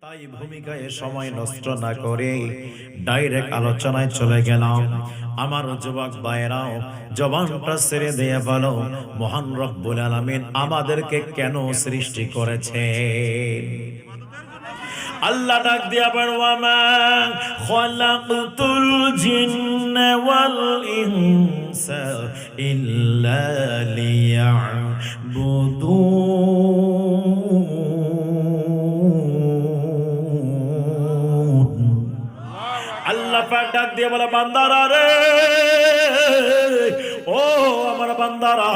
তাই ভূমিকায় সময় নষ্ট না করে ডাইরেক্ট আলোচনায় চলে গেলাম। আমার যুবক ভাইরাও জবানটা ছেড়ে দিয়ে বলো, মহান রব্বুল আলামিন আমাদেরকে কেন সৃষ্টি করেছে? আল্লাহ ডাক দিয়া বলেন, ওয়ামা খালাকতুল জিন্না ওয়াল ইনসা ইল্লা লিয়াবুদুন। আল্লাহ পাক ডাক দিয়ে বলে, বান্দারা রে, ও আমার বান্দারা,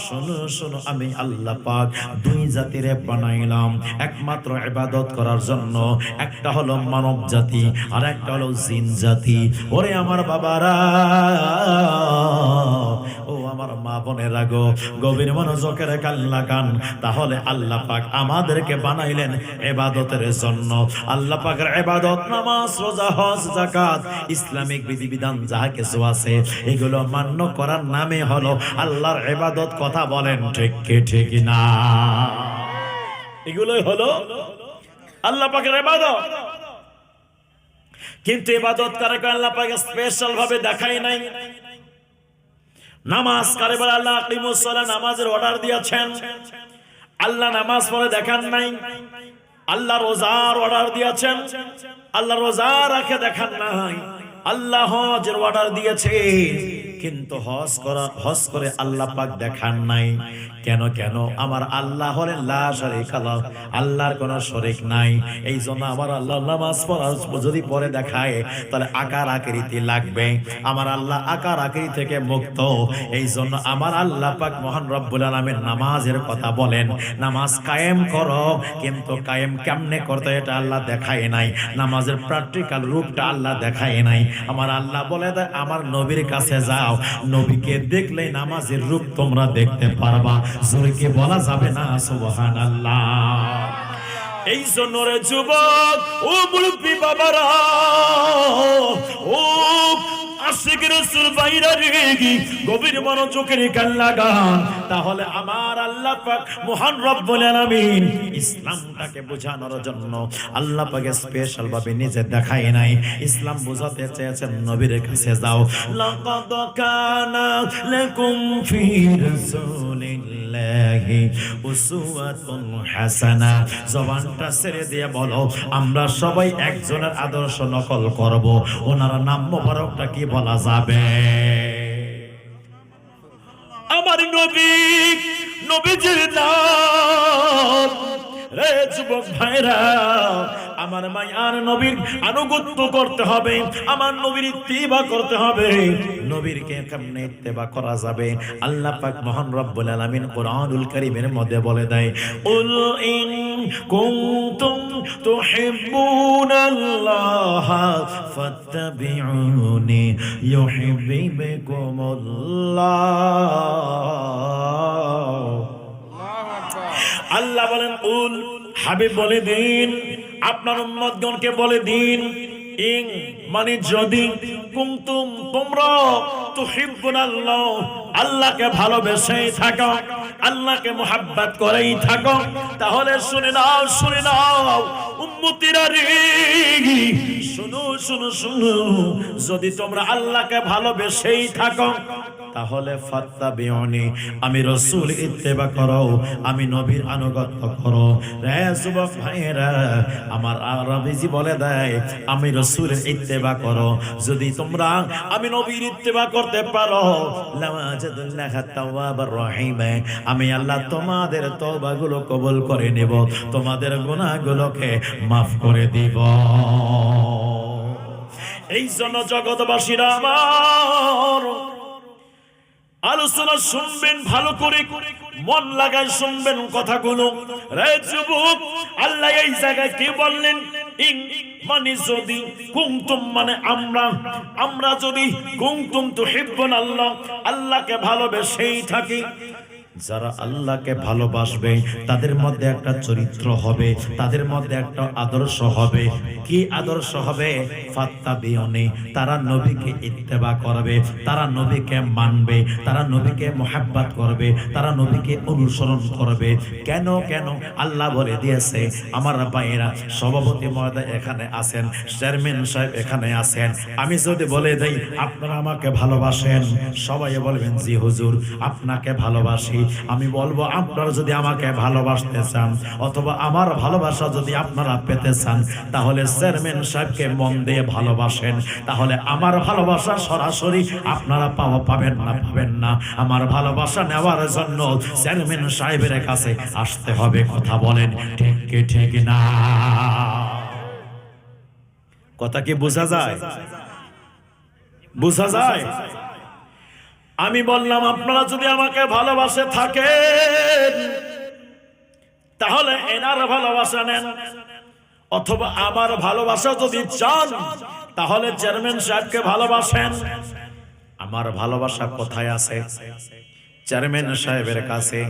শোনো শোনো, আমি আল্লাহ পাক দুই জাতিরে বানাইলাম একমাত্র ইবাদত করার জন্য। একটা হলো মানব জাতি আর একটা হলো জিন জাতি। ওরে আমার বাবারা, ও আমার মা বোনেরা গো, গভীর মনোযোগের কান লাগান। তাহলে আল্লাহ পাক আমাদেরকে বানাইলেন ইবাদতের জন্য। আল্লাহ পাকের ইবাদত, নামাজ, রোজা, হজ, যাকাত, ইসলামিক বিধিবিধান যা কিছু আছে এগুলো মান্য করার নামে হলো আল্লাহর ইবাদত। কথা বলেন ঠিক কি ঠিক না? এগুলোই হলো আল্লাহ পাকের ইবাদত। কিন্তু ইবাদত কারে আল্লাহ পাক স্পেশাল ভাবে দেখায় নাই। নামাজ কারে বলে আল্লাহ আকিমুস সালাহ, নামাজের অর্ডার দিয়েছেন, আল্লাহ নামাজ পড়ে দেখান নাই। আল্লাহ রোজার অর্ডার দিয়েছেন, আল্লাহ রোজা রাখে দেখান নাই। আল্লাহ হজের অর্ডার দিয়েছে, কিন্তু হজ করে আল্লাহ পাক দেখান নাই। কেন কেন? আমার আল্লাহ হলেন লা শারীকা লাহু, আল্লাহর কোনো শরীক নাই। এই জন্য আমার আল্লাহ নামাজ পড়া যদি পরে দেখায় তাহলে আকার আকৃতি লাগবে। আমার আল্লাহ আকার আকৃতি থেকে মুক্ত। এই জন্য আমার আল্লাহ পাক মহান রব্বুল আলামিন নামাজের কথা বলেন, নামাজ কায়েম করো, কিন্তু কায়েম কেমনে করতে এটা আল্লাহ দেখায় নাই। নামাজের প্র্যাকটিক্যাল রূপটা আল্লাহ দেখায় নাই। আমার আল্লাহ বলে দেয়, আমার নবীর কাছে যাও, নবীকে দেখলে নামাজের রূপ তোমরা দেখতে পারবা। জোরে বলা যাবে না সুবহানাল্লাহ। এই জন্য রে যুবক, ও মুরব্বি বাবারা, ও আশিক রাসূল ভাইরা রে, গভীর মনোযোগের কান লাগান। তাহলে আমার আল্লাহ পাক মহান রব্বুল আলামিন ইসলামটাকে বোঝানোর জন্য আল্লাহ পাক স্পেশাল ভাবে নিজে দেখায় নাই। ইসলাম বোঝাতে চেয়েছেন, নবীর কাছে যাও। লাকাদ কানা লাকুম ফি রাসূলিল্লাহি উসওয়াতুন হাসানাহ। জবানটা ছেড়ে দিয়ে বলো, আমরা সবাই একজনের আদর্শ নকল করব। ওনার নাম মোবারকটা কি বলা যাবে? আমার নবী, নবীজির নাম রে যুবক ভাইরা, আমার মায়ার নবীর আনুগত্য করতে হবে, আমার নবীর ইত্তিবা করতে হবে। নবীরকে কেমনে ইত্তিবা করা যাবে? আল্লাহ পাক মহান রব্বুল আলামিন কোরআনুল কারীমের মধ্যে বলে দেয়, কুল ইন কুনতুম তুহিব্বুনাল্লাহ ফাত্তাবিউনি ইউহিব্বুকুমুল্লাহ। আল্লাহ বলেন, কুল, হাবিব বলে দিন, আপনার উম্মতগণকে বলে দিন, ইন মানে যদি, কুনতুম তোমরা, তুহিব্বুনাল্লাহ আল্লাহকে ভালোবেসেই থাকো, আল্লাহকে মুহাব্বত করেই থাকো, তাহলে শুনে নাও, শুনে নাও উম্মতিরা রে, শুনো শুনো শুনো, যদি তোমরা আল্লাহকে ভালোবেসেই থাকো তাহলে ফাত্তাবিউনি, আমি রাসূল ইত্তেবা করো, আমি নবীর আনুগত্য করো। রে যুবক ভাইরা, আমার আরবিজি বলে দেয়, আমি রাসূলের ইত্তেবা করো। যদি তোমরা আমি নবীর ইত্তেবা করতে পারো, লাওয়াজাদুল্লাহ তাওয়াবার রহিম, আমি আল্লাহ তোমাদের তওবাগুলো কবুল করে নেব, তোমাদের গুনাহগুলোকে maaf করে দিব। এই জন্য জগৎবাসীরা আমার আলোচনা শুনবেন, ভালো করে মন লাগায় শুনবেন কথাগুলো। রে যুবক, আল্লাহ এই জায়গায় কি বললেন? ইন মানে যদি, কুনতুম মানে আমরা, আমরা যদি কুনতুম তুহিব্বুনাল্লাহ আল্লাহকে ভালোবেসেই থাকি, যারা আল্লাহকে ভালোবাসবে তাদের মধ্যে একটা চরিত্র হবে, তাদের মধ্যে একটা আদর্শ হবে। কি আদর্শ হবে? ফাত্তাবিউনি, তারা নবীকে ইত্তেবা করবে, তারা নবীকে মানবে, তারা নবীকে মুহাব্বত করবে, তারা নবীকে অনুসরণ করবে। কেন কেন আল্লাহ বলে দিয়েছে। আমার ভাইয়েরা, সভাপতি মহোদয় এখানে আছেন, চেয়ারম্যান সাহেব এখানে আছেন, আমি যদি বলে দেই আপনারা আমাকে ভালোবাসেন, সবাই বলবেন জি হুজুর আপনাকে ভালোবাসি। আমি বলবো আপনারা যদি আমাকে ভালোবাসতে চান অথবা আমার ভালোবাসা যদি আপনারা পেতে চান, তাহলে চেয়ারম্যান সাহেবকে মন দিয়ে ভালোবাসেন, তাহলে আমার ভালোবাসা সরাসরি আপনারা পাবেন না। আমার ভালোবাসা নেওয়ার জন্য চেয়ারম্যান সাহেবের কাছে আসতে হবে। কথা বলেন ঠিক কি ঠিক না? কথা কি বোঝা যায়? বোঝা যায়? আমি বললাম আপনারা যদি আমাকে ভালোবাসে থাকেন তাহলে এনার ভালোবাসা নেন, অথবা আমার ভালোবাসা যদি চান তাহলে চেয়ারম্যান সাহেবকে ভালোবাসেন। আমার ভালোবাসা কোথায় আছে? চেয়ারম্যান সাহেবের কাছে।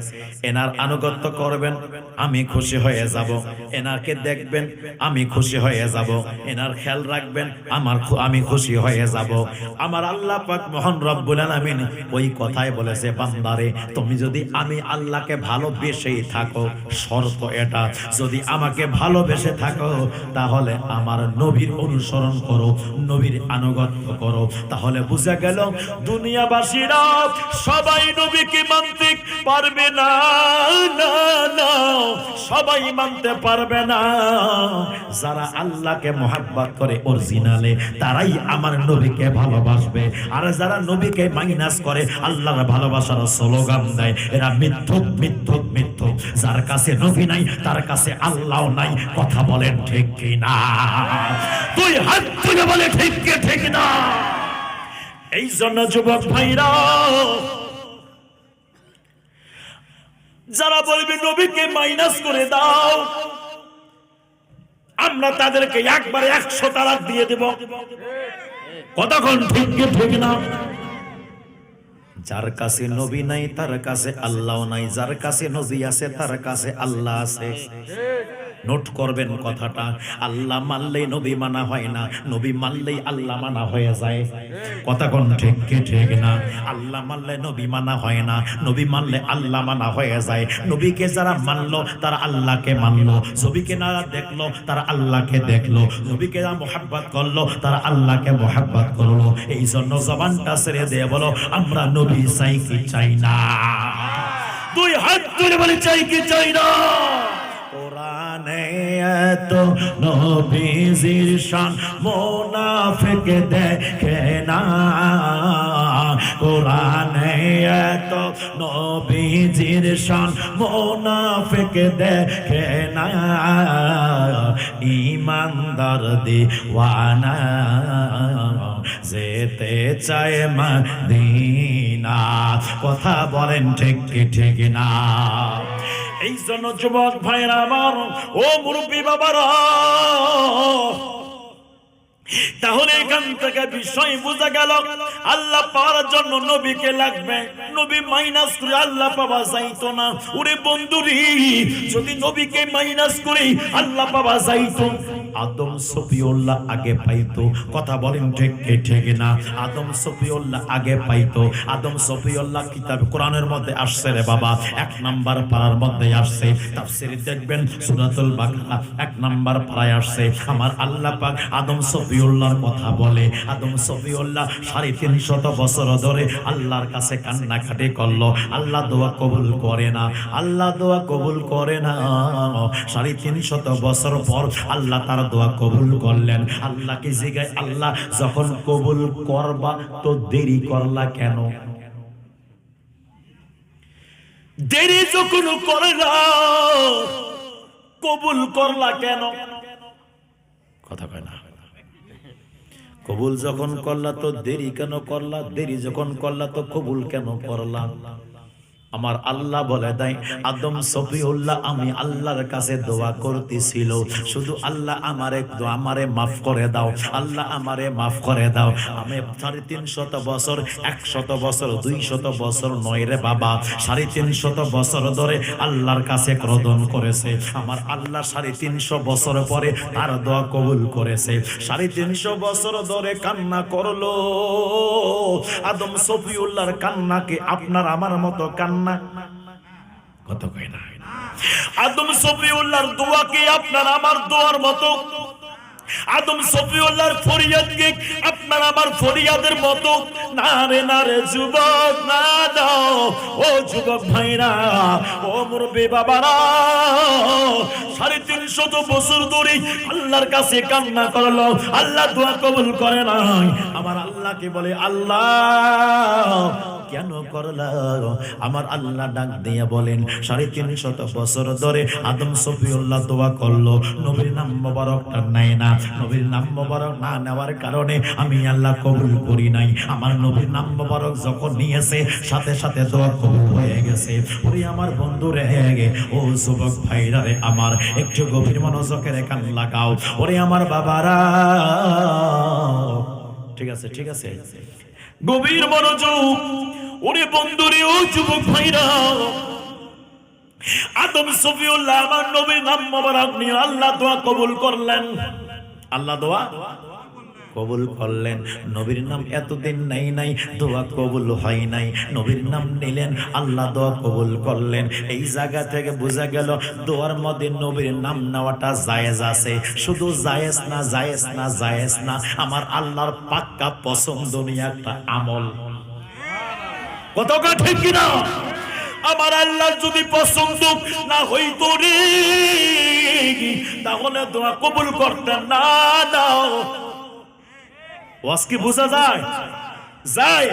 এনার আনুগত্য করবেন, আমি খুশি হয়ে যাব। এনাকে দেখবেন, আমি খুশি হয়ে যাব। এনার খেয়াল রাখবেন, আমি খুশি হয়ে যাব। আমার আল্লাহ পাক মহান রব্বুল আলামিন ওই কথাই বলেছে, বান্দারে তুমি যদি আমি আল্লাহকে ভালোবেসেই থাকো, শর্ত এটা, যদি আমাকে ভালোবেসে থাকো তাহলে আমার নবীর অনুসরণ করো, নবীর আনুগত্য করো। তাহলে বুঝা গেল দুনিয়াবাসীরা সবাই নবী কি মানতে পারবে না, না না, সবাই মানতে পারবে না। যারা আল্লাহকে মুহাব্বত করে অরিজিনালে, তারাই আমার নবীকে ভালোবাসবে। আর যারা নবীকে মাইনাস করে, আল্লাহর ভালোবাসার স্লোগান দেয়, এরা মিথ্যুক মিথ্যুক মিথ্যুক। যার কাছে নবী নাই তার কাছে আল্লাহ নাই। কথা বলেন ঠিক কি না? তুই হাত তুলে বলে ঠিক কি ঠিক না? এই জন্য যুবক ভাইরা, যারা বলবে নবীকে মাইনাস করে দাও, আমরা তাদেরকে একবারে 100 তালাক দিয়ে দেব। কতক্ষণ ঠিক কি ঠিক না? যার কাছে নবী নাই তার কাছে আল্লাহ নাই, যার কাছে নবী আছে তার কাছে আল্লাহ আছে। নোট করবেন কথাটা। আল্লাহ মানলেই নবী মানা হয় না, নবী মানলেই আল্লাহ মানা হয়ে যায়। কথা কোন ঠিক কি ঠিক না? আল্লাহ মানলে নবী মানা হয় না, নবী মানলে আল্লাহ মানা হয়ে যায়। নবীকে যারা মানলো তারা আল্লাহকে মানলো, নবীকে না দেখলো তারা আল্লাহকে দেখলো, নবীকে যারা মুহাব্বত করলো তারা আল্লাহকে মুহাব্বত করলো। এই জন্য জবানটা ছেড়ে দিয়ে বলো, আমরা নবী চাই কি চাই না? দুই হাত তুলে বলে চাই কি চাই না? কোরআনে এত নবীজির শান মুনাফিক দেখে না, কোরআনে এত নবীজির শান মুনাফিক দেখে না। ঈমানদার দিওয়ানা যেতে চায় মদিনা। কথা বলেন ঠিক কি ঠিক না? এই জন্য যুবক ভাইরা আমার, ও মুরব্বী বাবারা, তাহলে এখান থেকে বিষয় বোঝা গেল, আল্লাহ পাওয়ার জন্য নবীকে লাগবে। নবী মাইনাস করে আল্লাহ পাওয়া যাইতো না। ওরে বন্ধুরি, যদি নবীকে মাইনাস করে আল্লাহ পাওয়া যাইতো, আদম সফিউল্লাহ আগে পাইতো। কথা বলেন ঠিক কি ঠিক না? আদম সফিউল্লাহ আগে পাইতো। আদম সফিউল্লাহ কিতাব কোরআনের মধ্যে আসছে রে বাবা, 1 নাম্বার পারার মধ্যে আসছে। তাফসীরে দেখবেন সূরাতুল বাকারা 1 নাম্বার পারায় আসছে। আমার আল্লাহ পাক আদম সফিউল্লাহর কথা বলে। আদম সফিউল্লাহ 350 বছর ধরে আল্লাহর কাছে কান্নাকাটি করলো, আল্লাহ দোয়া কবুল করে না, আল্লাহ দোয়া কবুল করে না। 350 বছর পর আল্লাহ তার দোয়া কবুল করলেন। আল্লাহকে জিজ্ঞাসা, আল্লাহ যখন কবুল করবা তো দেরি করলা কেন? দেরি যখন করলা কবুল করলা কেন? কথা কয় না। কবুল যখন করলা তো দেরি কেন করলা? দেরি যখন করলা তো কবুল কেন করলা? আমার আল্লাহ বলে দেয় আদম সফিউল্লাহ আমি আল্লাহর কাছে দোয়া করতেছিল, শুধু আল্লাহ আমারে মাফ করে দাও, আল্লাহ আমারে মাফ করে দাও। আমি 350 বছর 100 বছর 200 বছর নয় রে বাবা, 350 বছর ধরে আল্লাহর কাছে ক্রোধন করেছে। আমার আল্লাহ 350 বছর পরে তার দোয়া কবুল করেছে। 350 বছর ধরে কান্না করলো। আদম সফিউল্লাহর কান্নাকে আপনার আমার মতো কান্না কত কয় না। আদম সফিউল্লাহর দোয়া কি আপনার আমার দোয়ার মতো? আদম সফিউল্লাহর ফরিয়াদ কি আপনার আমার ফরিয়াদের মতো? না রে না রে যুবক, না দাও ও যুবক ভাইরা, ও মুরব্বি বাবারা, 350 বছর ধরে আল্লাহর কাছে কান্না করলো, আল্লাহ দোয়া কবুল করে নাই। আমার আল্লাহকে বলে আল্লাহ কেন করলা? আমার আল্লাহ ডাক দিয়ে বলেন 350 বছর ধরে আদম সফিউল্লাহ দোয়া করলো, নবীর নাম মোবারকটা নেয় না। নবীর নাম মোবারক না নেওয়ার কারণে আমি আল্লাহ কবুল করি নাই। আমার নবীর নাম মোবারক যখন নিয়েছে সাথে সাথে দোয়া কবুল হয়ে গেছে। ওরে আমার বন্ধু রে, ও যুবক ভাইরা রে আমার, একটু গভীর মনোযোগের কান লাগাও। ওরে আমার বাবারা, ঠিক আছে ঠিক আছে, গভীর মনোযোগ। ওরে বন্ধুরে, ও যুবক ভাইরা, আদম সফিউল্লাহ আমার নবীর নাম মোবারক নিয়ে আল্লাহ দোয়া কবুল করলেন। আল্লাহ দোয়া কবুল করলেন। নবীর নাম এতদিন নাই দোয়া কবুল হয় নাই, নবীর নাম নিলেন, আল্লাহ দোয়া কবুল করলেন। এই জায়গা থেকে বোঝা গেল দোয়ার মধ্যে নবীর নাম নেওয়াটা জায়েজ আছে। শুধু জায়েজ না, জায়েজ না, জায়েজ না, আমার আল্লাহর পাক্কা পছন্দনীয় একটা আমল। কতটা ঠিক কিনা? আমার আল্লাহর যদি পছন্দ না হইতো রে, তাহলে দোয়া কবুল করতেন না। দাও ওয়াজ কি বোঝা যায়? যায়।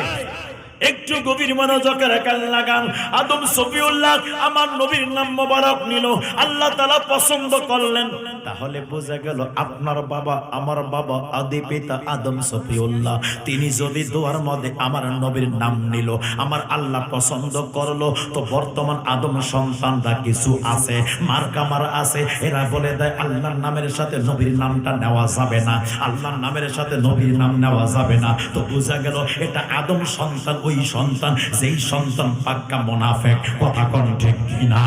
একটু গভীর মনোযোগের কান লাগান। আদম সফিউল্লাহ আমার নবীর নাম মোবারক নিল, আল্লাহ তাআলা পছন্দ করলেন। তাহলে বোঝা গেল আপনার বাবা আমার বাবা আদি পিতা আদম সফিউল্লাহ, তিনি যদি দোয়ার মধ্যে আমার নবীর নাম নিল, আমার আল্লাহ পছন্দ করলো, তো বর্তমান আদম সন্তানরা কিছু আছে মার্কামার আছে, এরা বলে দেয় আল্লাহর নামের সাথে নবীর নামটা নেওয়া যাবে না, আল্লাহর নামের সাথে নবীর নাম নেওয়া যাবে না। তো বোঝা গেল এটা আদম সন্তান, ওই সন্তান যেই সন্তান পাক্কা মুনাফিক। কথা কোন ঠিক কিনা?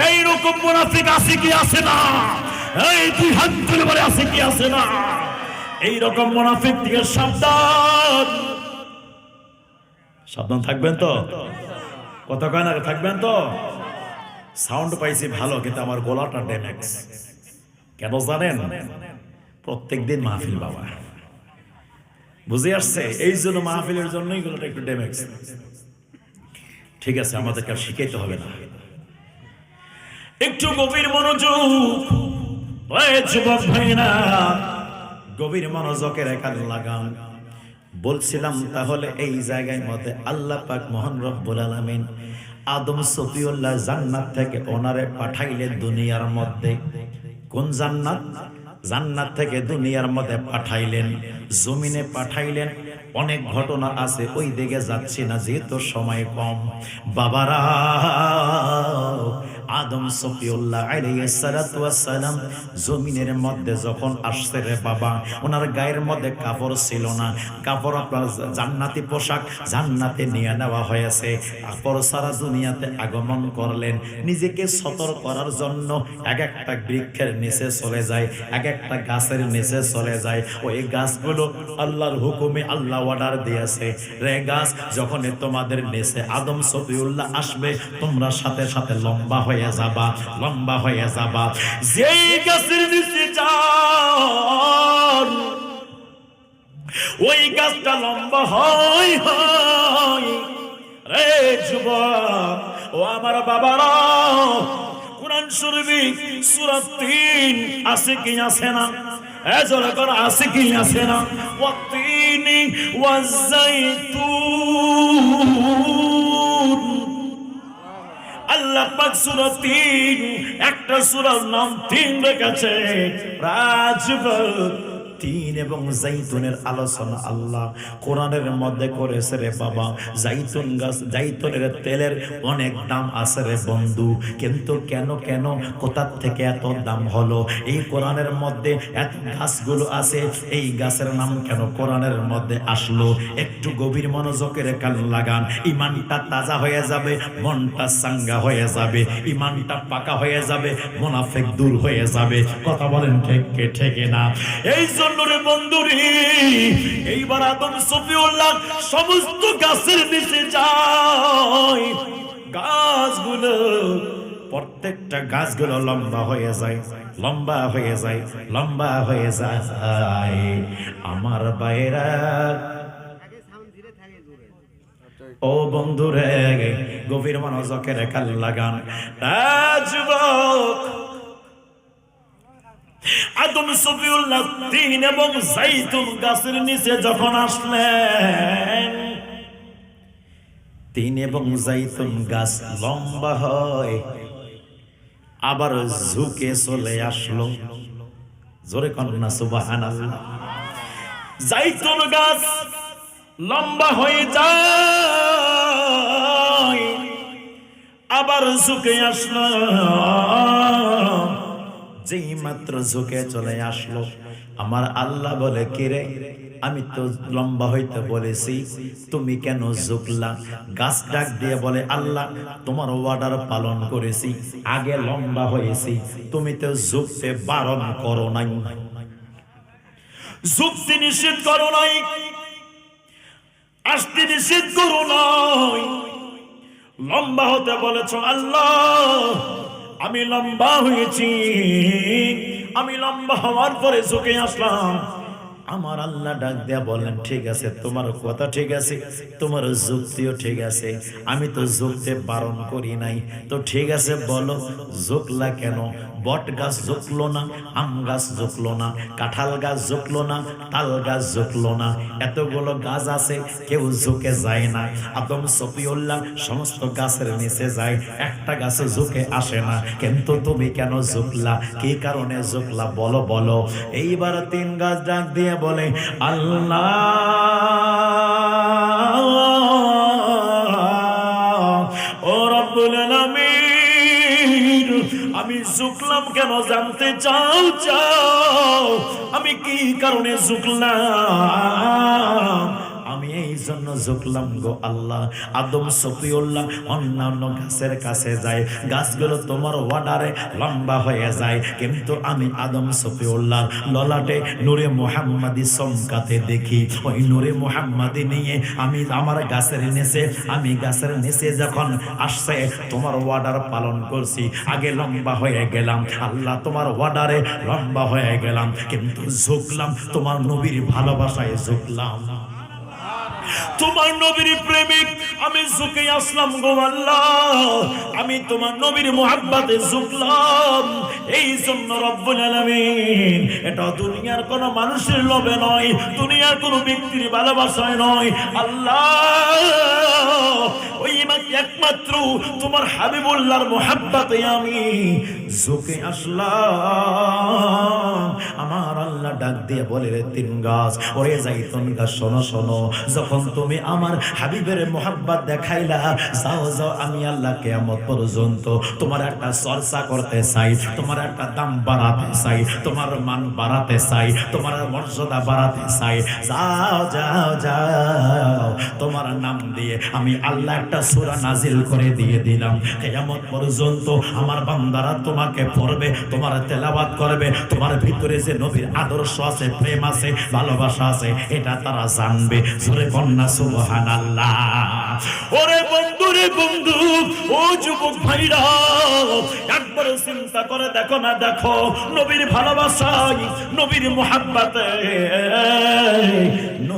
এইরকম মুনাফিক আছে কি আছে না? এই দুই হাত তুলে বলে আছে কি আছে না? এইরকম মুনাফিক থেকে সাবধান। সাবধান থাকবেন তো? কথা কয় না থাকবেন তো? সাউন্ড পাইছি ভালো, কিন্তু আমার গলাটা ড্যামেজ। কেন জানেন? প্রত্যেকদিন মাহফিল বাবা, বুঝে আসছে? এই জন্য মাহফিলের জন্যই গলাটা একটু ড্যামেজ। ঠিক আছে, আমাদেরকে আর শিখাইতে হবে না। একটু গভীর মনোযোগ, যুবক ভাইরা, গভীর মনোযোগের কান লাগান। বলছিলাম তাহলে এই জায়গায় মধ্যে আল্লাহ পাক মহান রব্বুল আলামিন আদম সফিউল্লাহ জান্নাত থেকে ওনারে পাঠাইলেন দুনিয়ার মধ্যে। কোন জান্নাত? জান্নাত থেকে দুনিয়ার মধ্যে পাঠাইলেন, জমিনে পাঠাইলেন। অনেক ঘটনা আছে, ওই দিকে যাচ্ছি না যেহেতু সময় কম। বাবারা, আদম সফিউল্লাহ আলাইহিস সালাতু ওয়াস সালাম জমিনের মধ্যে যখন আসছে রে বাবা, ওনার গায়ের মধ্যে কাপড় ছিল না। কাপড় আপনার জান্নাতি পোশাক জান্নাতে নিয়ে নেওয়া হয়েছে। কাপড় সারা দুনিয়াতে আগমন করলেন। নিজেকে সতর্ক করার জন্য এক একটা বৃক্ষের নিচে চলে যায়, এক একটা গাছের নিচে চলে যায়। ওই গাছগুলো আল্লাহর হুকুমে আল্লাহ অর্ডার দিয়েছে, রে গাছ যখন তোমাদের নিচে আদম সফিউল্লাহ আসবে, তোমরা সাথে সাথে লম্বা হয়ে যাবা, লম্বা হয়ে যাবা। যেই গাছের নিচে যান, ওই গাছটা লম্বা হয় হয়। রে যুবক, ও আমার বাবারা, কুরআন শরীফ সূরা ৩ আছে কি আছে না? এজরা কর আছে কি আছে না? ওয়াতিনি ওয়াজাইতুন। আল্লাহ পাক সূরা ৩, একটা সূরার নাম ৩ রেখেছে। রাজব তিন এবং জাইতুনের আলোচনা আল্লাহ কোরআনের মধ্যে করেছে রে বাবা। জাইতুন গাছ, জাইতুনের তেলের অনেক দাম আছে রে বন্ধু, কিন্তু কেন কেন কোথা থেকে এত দাম হলো? এই কোরআনের মধ্যে এত গাছগুলো আছে, এই গাছের নাম কেন কোরআনের মধ্যে আসলো? একটু গভীর মনোযোগের কান লাগান। ইমানটা তাজা হয়ে যাবে, মনটা চাঙ্গা হয়ে যাবে, ইমানটা পাকা হয়ে যাবে, মুনাফিক দূর হয়ে যাবে। কথা বলেন ঠিক কে ঠিক না? এই জন্য রে বন্ধুরে, এইবার আদম সফিউল্লাহ সমস্ত গাছের নিচে যায়। গাছগুলো, প্রত্যেকটা গাছগুলো লম্বা হয়ে যায়, লম্বা হয়ে যায়, লম্বা হয়ে যায়। আমার বাইরা ও বন্ধুরে, গভীর মনোযোগের কান লাগান। যুবক, আদম সফিউল্লাহ তিন এবং জাইতুন গাছের নিচে যখন আসলেন, তিন এবং জাইতুন গাছ লম্বা হয়, আবার ঝুঁকে চলে আসলো। জোরে কন্যা সুবহানাল্লাহ। জাইতুন গাছ লম্বা হয়ে যায়, আবার ঝুঁকে আসলো। যেই মাত্র ঝুঁকে চলে আসলো, আমার আল্লাহ বলে, কিরে আমি তো লম্বা হইতে বলেছি, তুমি কেন ঝুঁকলা? গাছ ডাক দিয়ে বলে, আল্লাহ তোমার অর্ডার পালন করেছি, আগে লম্বা হয়েছি, তুমি তো ঝুঁকতে বারণ করো নাই, ঝুঁকতে নিষেধ করো নাই, আসতে নিষেধ করো নাই, লম্বা হতে বলেছ আল্লাহ। আমি লম্বা হয়েছি, আমি লম্বা হওয়ার পরে ঝুঁকে আসলাম। আমার আল্লাহ ডাক দেয়া বলেন, ঠিক আছে, তোমার কথা ঠিক আছে, তোমার যুক্তিও ঠিক আছে, আমি তো ঝুঁকতে বারণ করি নাই, তো ঠিক আছে বলো ঝুঁকলা কেন? বট গাছ ঝুঁকলো না, আম গাছ ঝুঁকলো না, কাঁঠাল গাছ ঝুঁকলো না, তাল গাছ ঝুঁকলো না, এতগুলো গাছ আছে কেউ ঝুঁকে যায় না। আদম সফিউল্লাহ সমস্ত গাছের নিচে যায়, একটা গাছে ঝুঁকে আসে না, কিন্তু তুমি কেন ঝুঁকলা? কি কারণে ঝুঁকলা বলো বলো। এইবার তিন গাছ ডাক দিয়ে বলে, আল্লাহ ও রব্বুল আলামিন, আমি ঝুঁকলাম কেন জানতে চাও? চাও আমি কি কারণে ঝুঁকলাম? আমি এই জন্য ঝুঁকলাম গো আল্লাহ। আদম সফিউল্লাহ অন্যান্য গাছের কাছে যায়, গাছগুলো তোমার অর্ডারে লম্বা হয়ে যায়, কিন্তু আমি আদম সফিউল্লাহ ললাটে নূরে মুহাম্মাদি চমকাতে দেখি। ওই নূরে মুহাম্মাদি নিয়ে আমি আমার গাছের নিচে, আমি গাছের নিচে যখন আসছে তোমার অর্ডার পালন করছি, আগে লম্বা হয়ে গেলাম আল্লাহ, তোমার অর্ডারে লম্বা হয়ে গেলাম, কিন্তু ঝুঁকলাম তোমার নবীর ভালোবাসায় ঝুঁকলাম, তোমার নবীর প্রেমিক আমি ঝুঁকে আসলাম গো আল্লাহ, আমি তোমার নবীর মুহাব্বতে ঝুঁকলাম। এই জন্য রব্বুল আলামিন, এটা দুনিয়ার কোন মানুষের লোভে নয়, দুনিয়ার কোন ব্যক্তির ভালোবাসায় নয়, আল্লাহ ওই একমাত্র তোমার হাবিবুল্লাহর মুহাব্বতে আমি ঝুঁকে আসলাম। আমার আল্লাহ ডাক দিয়ে বলে, রে তিন গাছ, ওরে জাইতুন গাছ, শোনো শোনো, যখন তুমি আমার হাবিবের মুহাব্বত দেখাইলা, যাও যাও, আমি আল্লাহ কিয়ামত পর্যন্ত তোমার একটা চর্চা করতে চাই, তোমার একটা দাম বাড়াতে চাই, তোমার মান বাড়াতে চাই, তোমার মর্যাদা বাড়াতে চাই। যাও যাও যাও, তোমার নাম দিয়ে আমি আল্লাহ একটা সূরা নাজিল করে দিয়ে দিলাম। কিয়ামত পর্যন্ত আমার বান্দারা তোমাকে পড়বে, তোমার তেলাওয়াত করবে, তোমার ভিতরে যে নবীর আদর্শ আছে, প্রেম আছে, ভালোবাসা আছে, এটা তারা জানবে। সূরা কন্যা সুবহানাল্লাহ। ওরে বন্ধু রে বন্ধু, ও যুবক ভাইরা, একবার চিন্তা করে দেখো না, দেখো নবীর ভালোবাসায়, নবীর মুহাব্বতে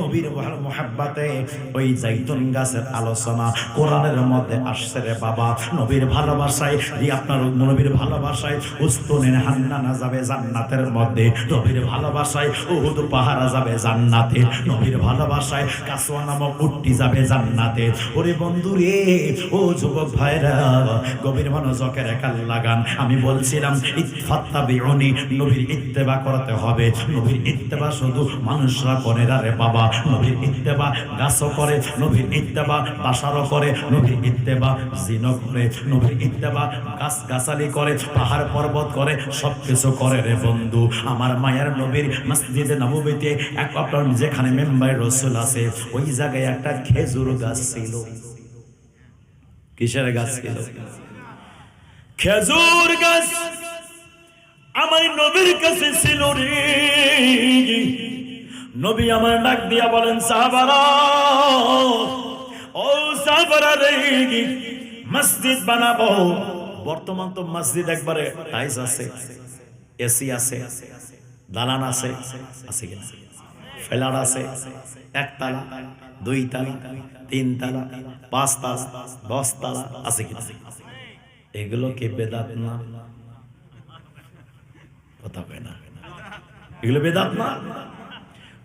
নবীর মুহাব্বতে ওই জাইতুন গাছের আলোচনা কোরআনের মধ্যে আসছে রে বাবা। নবীর ভালোবাসায় আপনার নবীর ভালোবাসায় উস্তুনের হান্নানা যাবে জান্নাতের মধ্যে, নবীর ভালোবাসায় উহুদ পাহাড় যাবে জান্নাতে, নবীর ভালোবাসায় কাসওয়া নামক উটটি যাবে জান্নাতে। ওরে বন্ধু রে, ও যুবক ভাইরা, গভীর মনোযোগের কান লাগান। আমি বলছিলাম ইত্তাবিউনি, নবীর ইত্তেবা করতে হবে। নবীর ইত্তেবা শুধু মানুষরা করে না রে বাবা, নবীর ইত্তেবা গাছও করে, নবীর ইত্তেবা বাসারও করে, নবীর ইত্তেবা জিনও করে, নবীর ইত্তেবা গাছ গাছালি করে, পাহাড় পর্বত করে, সবকিছু করে রে বন্ধু। আমার মায়ের নবীর মসজিদে নববীতে এক আপনার যেখানে মেম্বার রসুল আছে ওই জায়গায় একটা খেজুর গাছ ছিল। কিসের গাছ ছিল? খেজুর গাছ আমার নবীর কাছে ছিল রে। নবী আমার ডাক দিয়া বলেন, সাহাবারা, ও সাহাবারা রে, মসজিদ বানাবো। বর্তমান তো মসজিদ একবারে টাইলস আছে, এসি আছে, দালান আছে, আছে কিনা? ফ্ল্যাট আছে, একতলা, দুই তালা, তিন তালা, পাঁচ তালা, 10 তালা, আছে কিনা? এগুলো কি বেদাত না? কথা কয় না, এগুলো বেদাত না?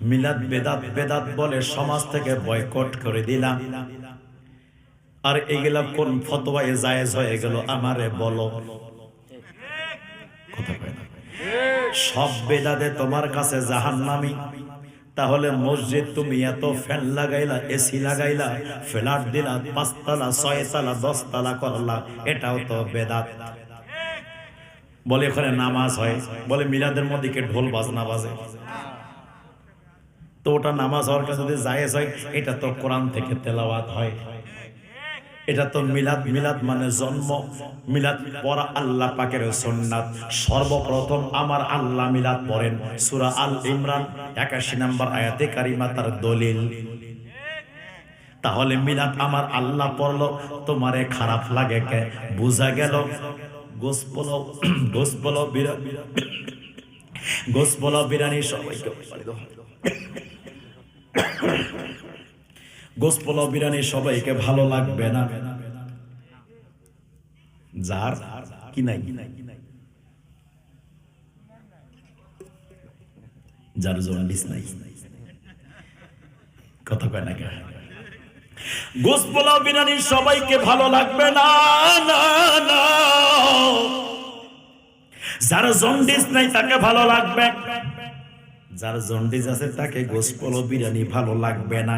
মিলাদ বেদাত, বেদাত বলে সমাজ থেকে বয়কট করে দিলাম। আর এগুলা কোন ফতোয়ায় জায়েজ হয়ে গেল আমারে বলো। কথা কয় না? সব বেদাতে তোমার কাছে জাহান্নামী। তাহলে মসজিদ তুমি এত ফ্যান লাগাইলা, এসি লাগাইলা, ফ্ল্যাট দিলা, 5 তালা, 6 তালা, 10 তালা করলা, এটাও তো বেদাত। বলে ওখানে নামাজ হয়, বলে মিলাদের মধ্যে কে ঢোল বাজনা বাজে, তো ওটা নামাজ হওয়ার কাছে যদি জায়েজ হয়, এটা তো কোরআন থেকে তেলাওয়াত হয়। এটা তো মিলাদ, মিলাদ মানে জন্ম, মিলাদ পড়া আল্লাহ পাকের সুন্নাত। সর্বপ্রথম আমার আল্লাহ মিলাদ পড়েন, সূরা আল ইমরান 81 নম্বর আয়াতে কারিমা তার দলিল। তাহলে মিলাদ আমার আল্লাহ পড়লো, তোমারে খারাপ লাগে কে? বুঝা গেল গোসপোলা বিরানি সবাইকে গোসপোলা বিরানি সবাইকে ভালো লাগবে না। যার কি নাই, যার জন্ডিস নাই, কথা কয় না, গোসপোলা বিরানি সবাইকে ভালো লাগবে না, না না। যার জন্ডিস নাই তাকে ভালো লাগবে, যার জন্ডিস আছে তাকে গোসপোলা বিরানি ভালো লাগবে না।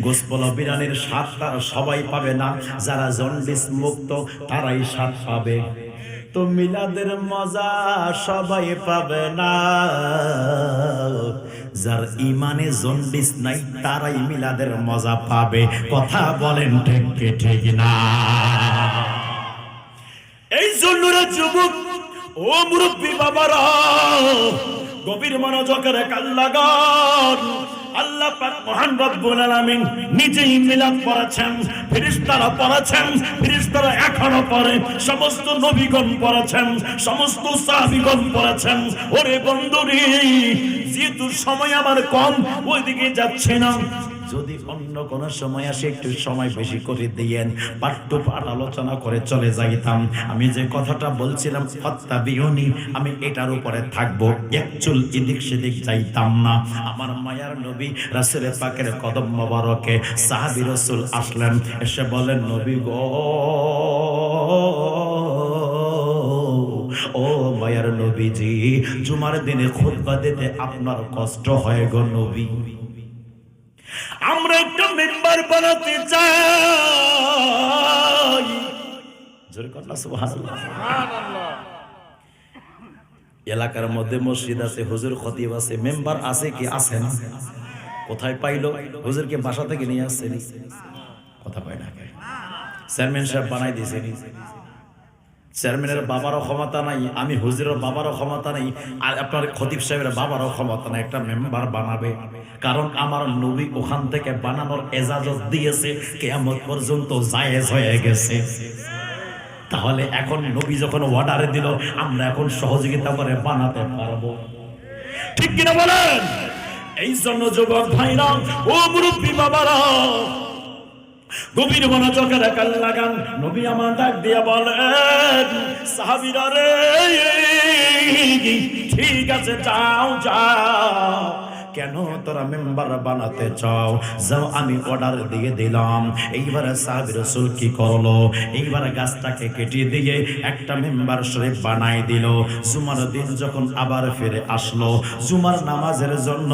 গোসপোলা বিরানির স্বাদ সবাই পাবে না, যারা জন্ডিস মুক্ত তারাই স্বাদ পাবে। তো মিলাদের মজা সবাই পাবে না, যার ইমানে জন্ডিস নাই তারাই মিলাদের মজা পাবে। কথা বলেন ঠিক কি ঠিক না? এই জন্য রে যুবক ও মুরব্বী বাবারা, গভীর মনোযোগের কান লাগান। আল্লাহ পাক মহান রব্বুল আলামিন নিজেই মিলাদ পড়েছেন, ফেরেশতারা পড়েছেন, ফেরেশতারা এখনো পড়ে, সমস্ত নবীগণ পড়েছেন, সমস্ত সাহাবীগণ পড়েছেন। ওরে বন্ধুরে, যেহেতু সময় আমার কম, ওইদিকে যাচ্ছে না। যদি অন্য কোন সময় আসে একটু সময় বেশি করে দিয়েন, পাঠ টু পাঠ আলোচনা করে চলে যাইতাম। আমি যে কথাটা বলছিলাম ফাত্তাবিউনি, আমি এটার উপরে থাকবো, এক চুল এদিক সেদিক যাইতাম না। আমার মায়ার নবী রাসূল পাকের কদম মোবারকে সাহাবী রাসূল আসলেন, এসে বলেন, নবী গো, ও মায়ার নবীজি, জুমার দিনে খুতবা দিতে আপনার কষ্ট হয় গো নবী। আমরা একটা মেম্বার বানাতে চাই। জোরে কথা সুবহানাল্লাহ। এলাকার মধ্যে মসজিদ আছে, হুজুর খতিব আছে, মেম্বার আছে কি আছে না? কোথায় পাইলো? হুজুরকে বাসা থেকে নিয়ে আসছে, কথা পায় না। চেয়ারম্যান সাহেব বানাই দিয়েছে, চেয়ারম্যানের বাবারও ক্ষমতা নাই, আমি হুজুরের বাবারও ক্ষমতা নাই, আর আপনার খতিব সাহেবের বাবারও ক্ষমতা নাই একটা মেম্বার বানাবে। কারণ আমার নবী ওখান থেকে বানানোর এজাজত দিয়েছে, কিয়ামত পর্যন্ত জায়েজ হয়ে গেছে। তাহলে এখন নবী যখন অর্ডারে দিল, আমরা এখন সহযোগিতা করে বানাতে পারবো, ঠিক কিনা বলেন? এই জন্য যুবক ভাইরা, ও মুরব্বী বাবারা, গভীর মনোযোগের কান লাগান। নবী আমার ডাক দিয়া বলেন, সাহাবীরা রে, ঠিক আছে, যাও যাও, কেন তোরা মেম্বার বানাতে চাও? যাও, আমি অর্ডার দিয়ে দিলাম। এইবারে সাহাবী রাসূল কি করলো? এইবারে গাছটাকে কেটে দিয়ে একটা মেম্বার শরীফ বানাই দিল। জুমার দিন যখন আবার ফিরে আসলো জুমার নামাজের জন্য,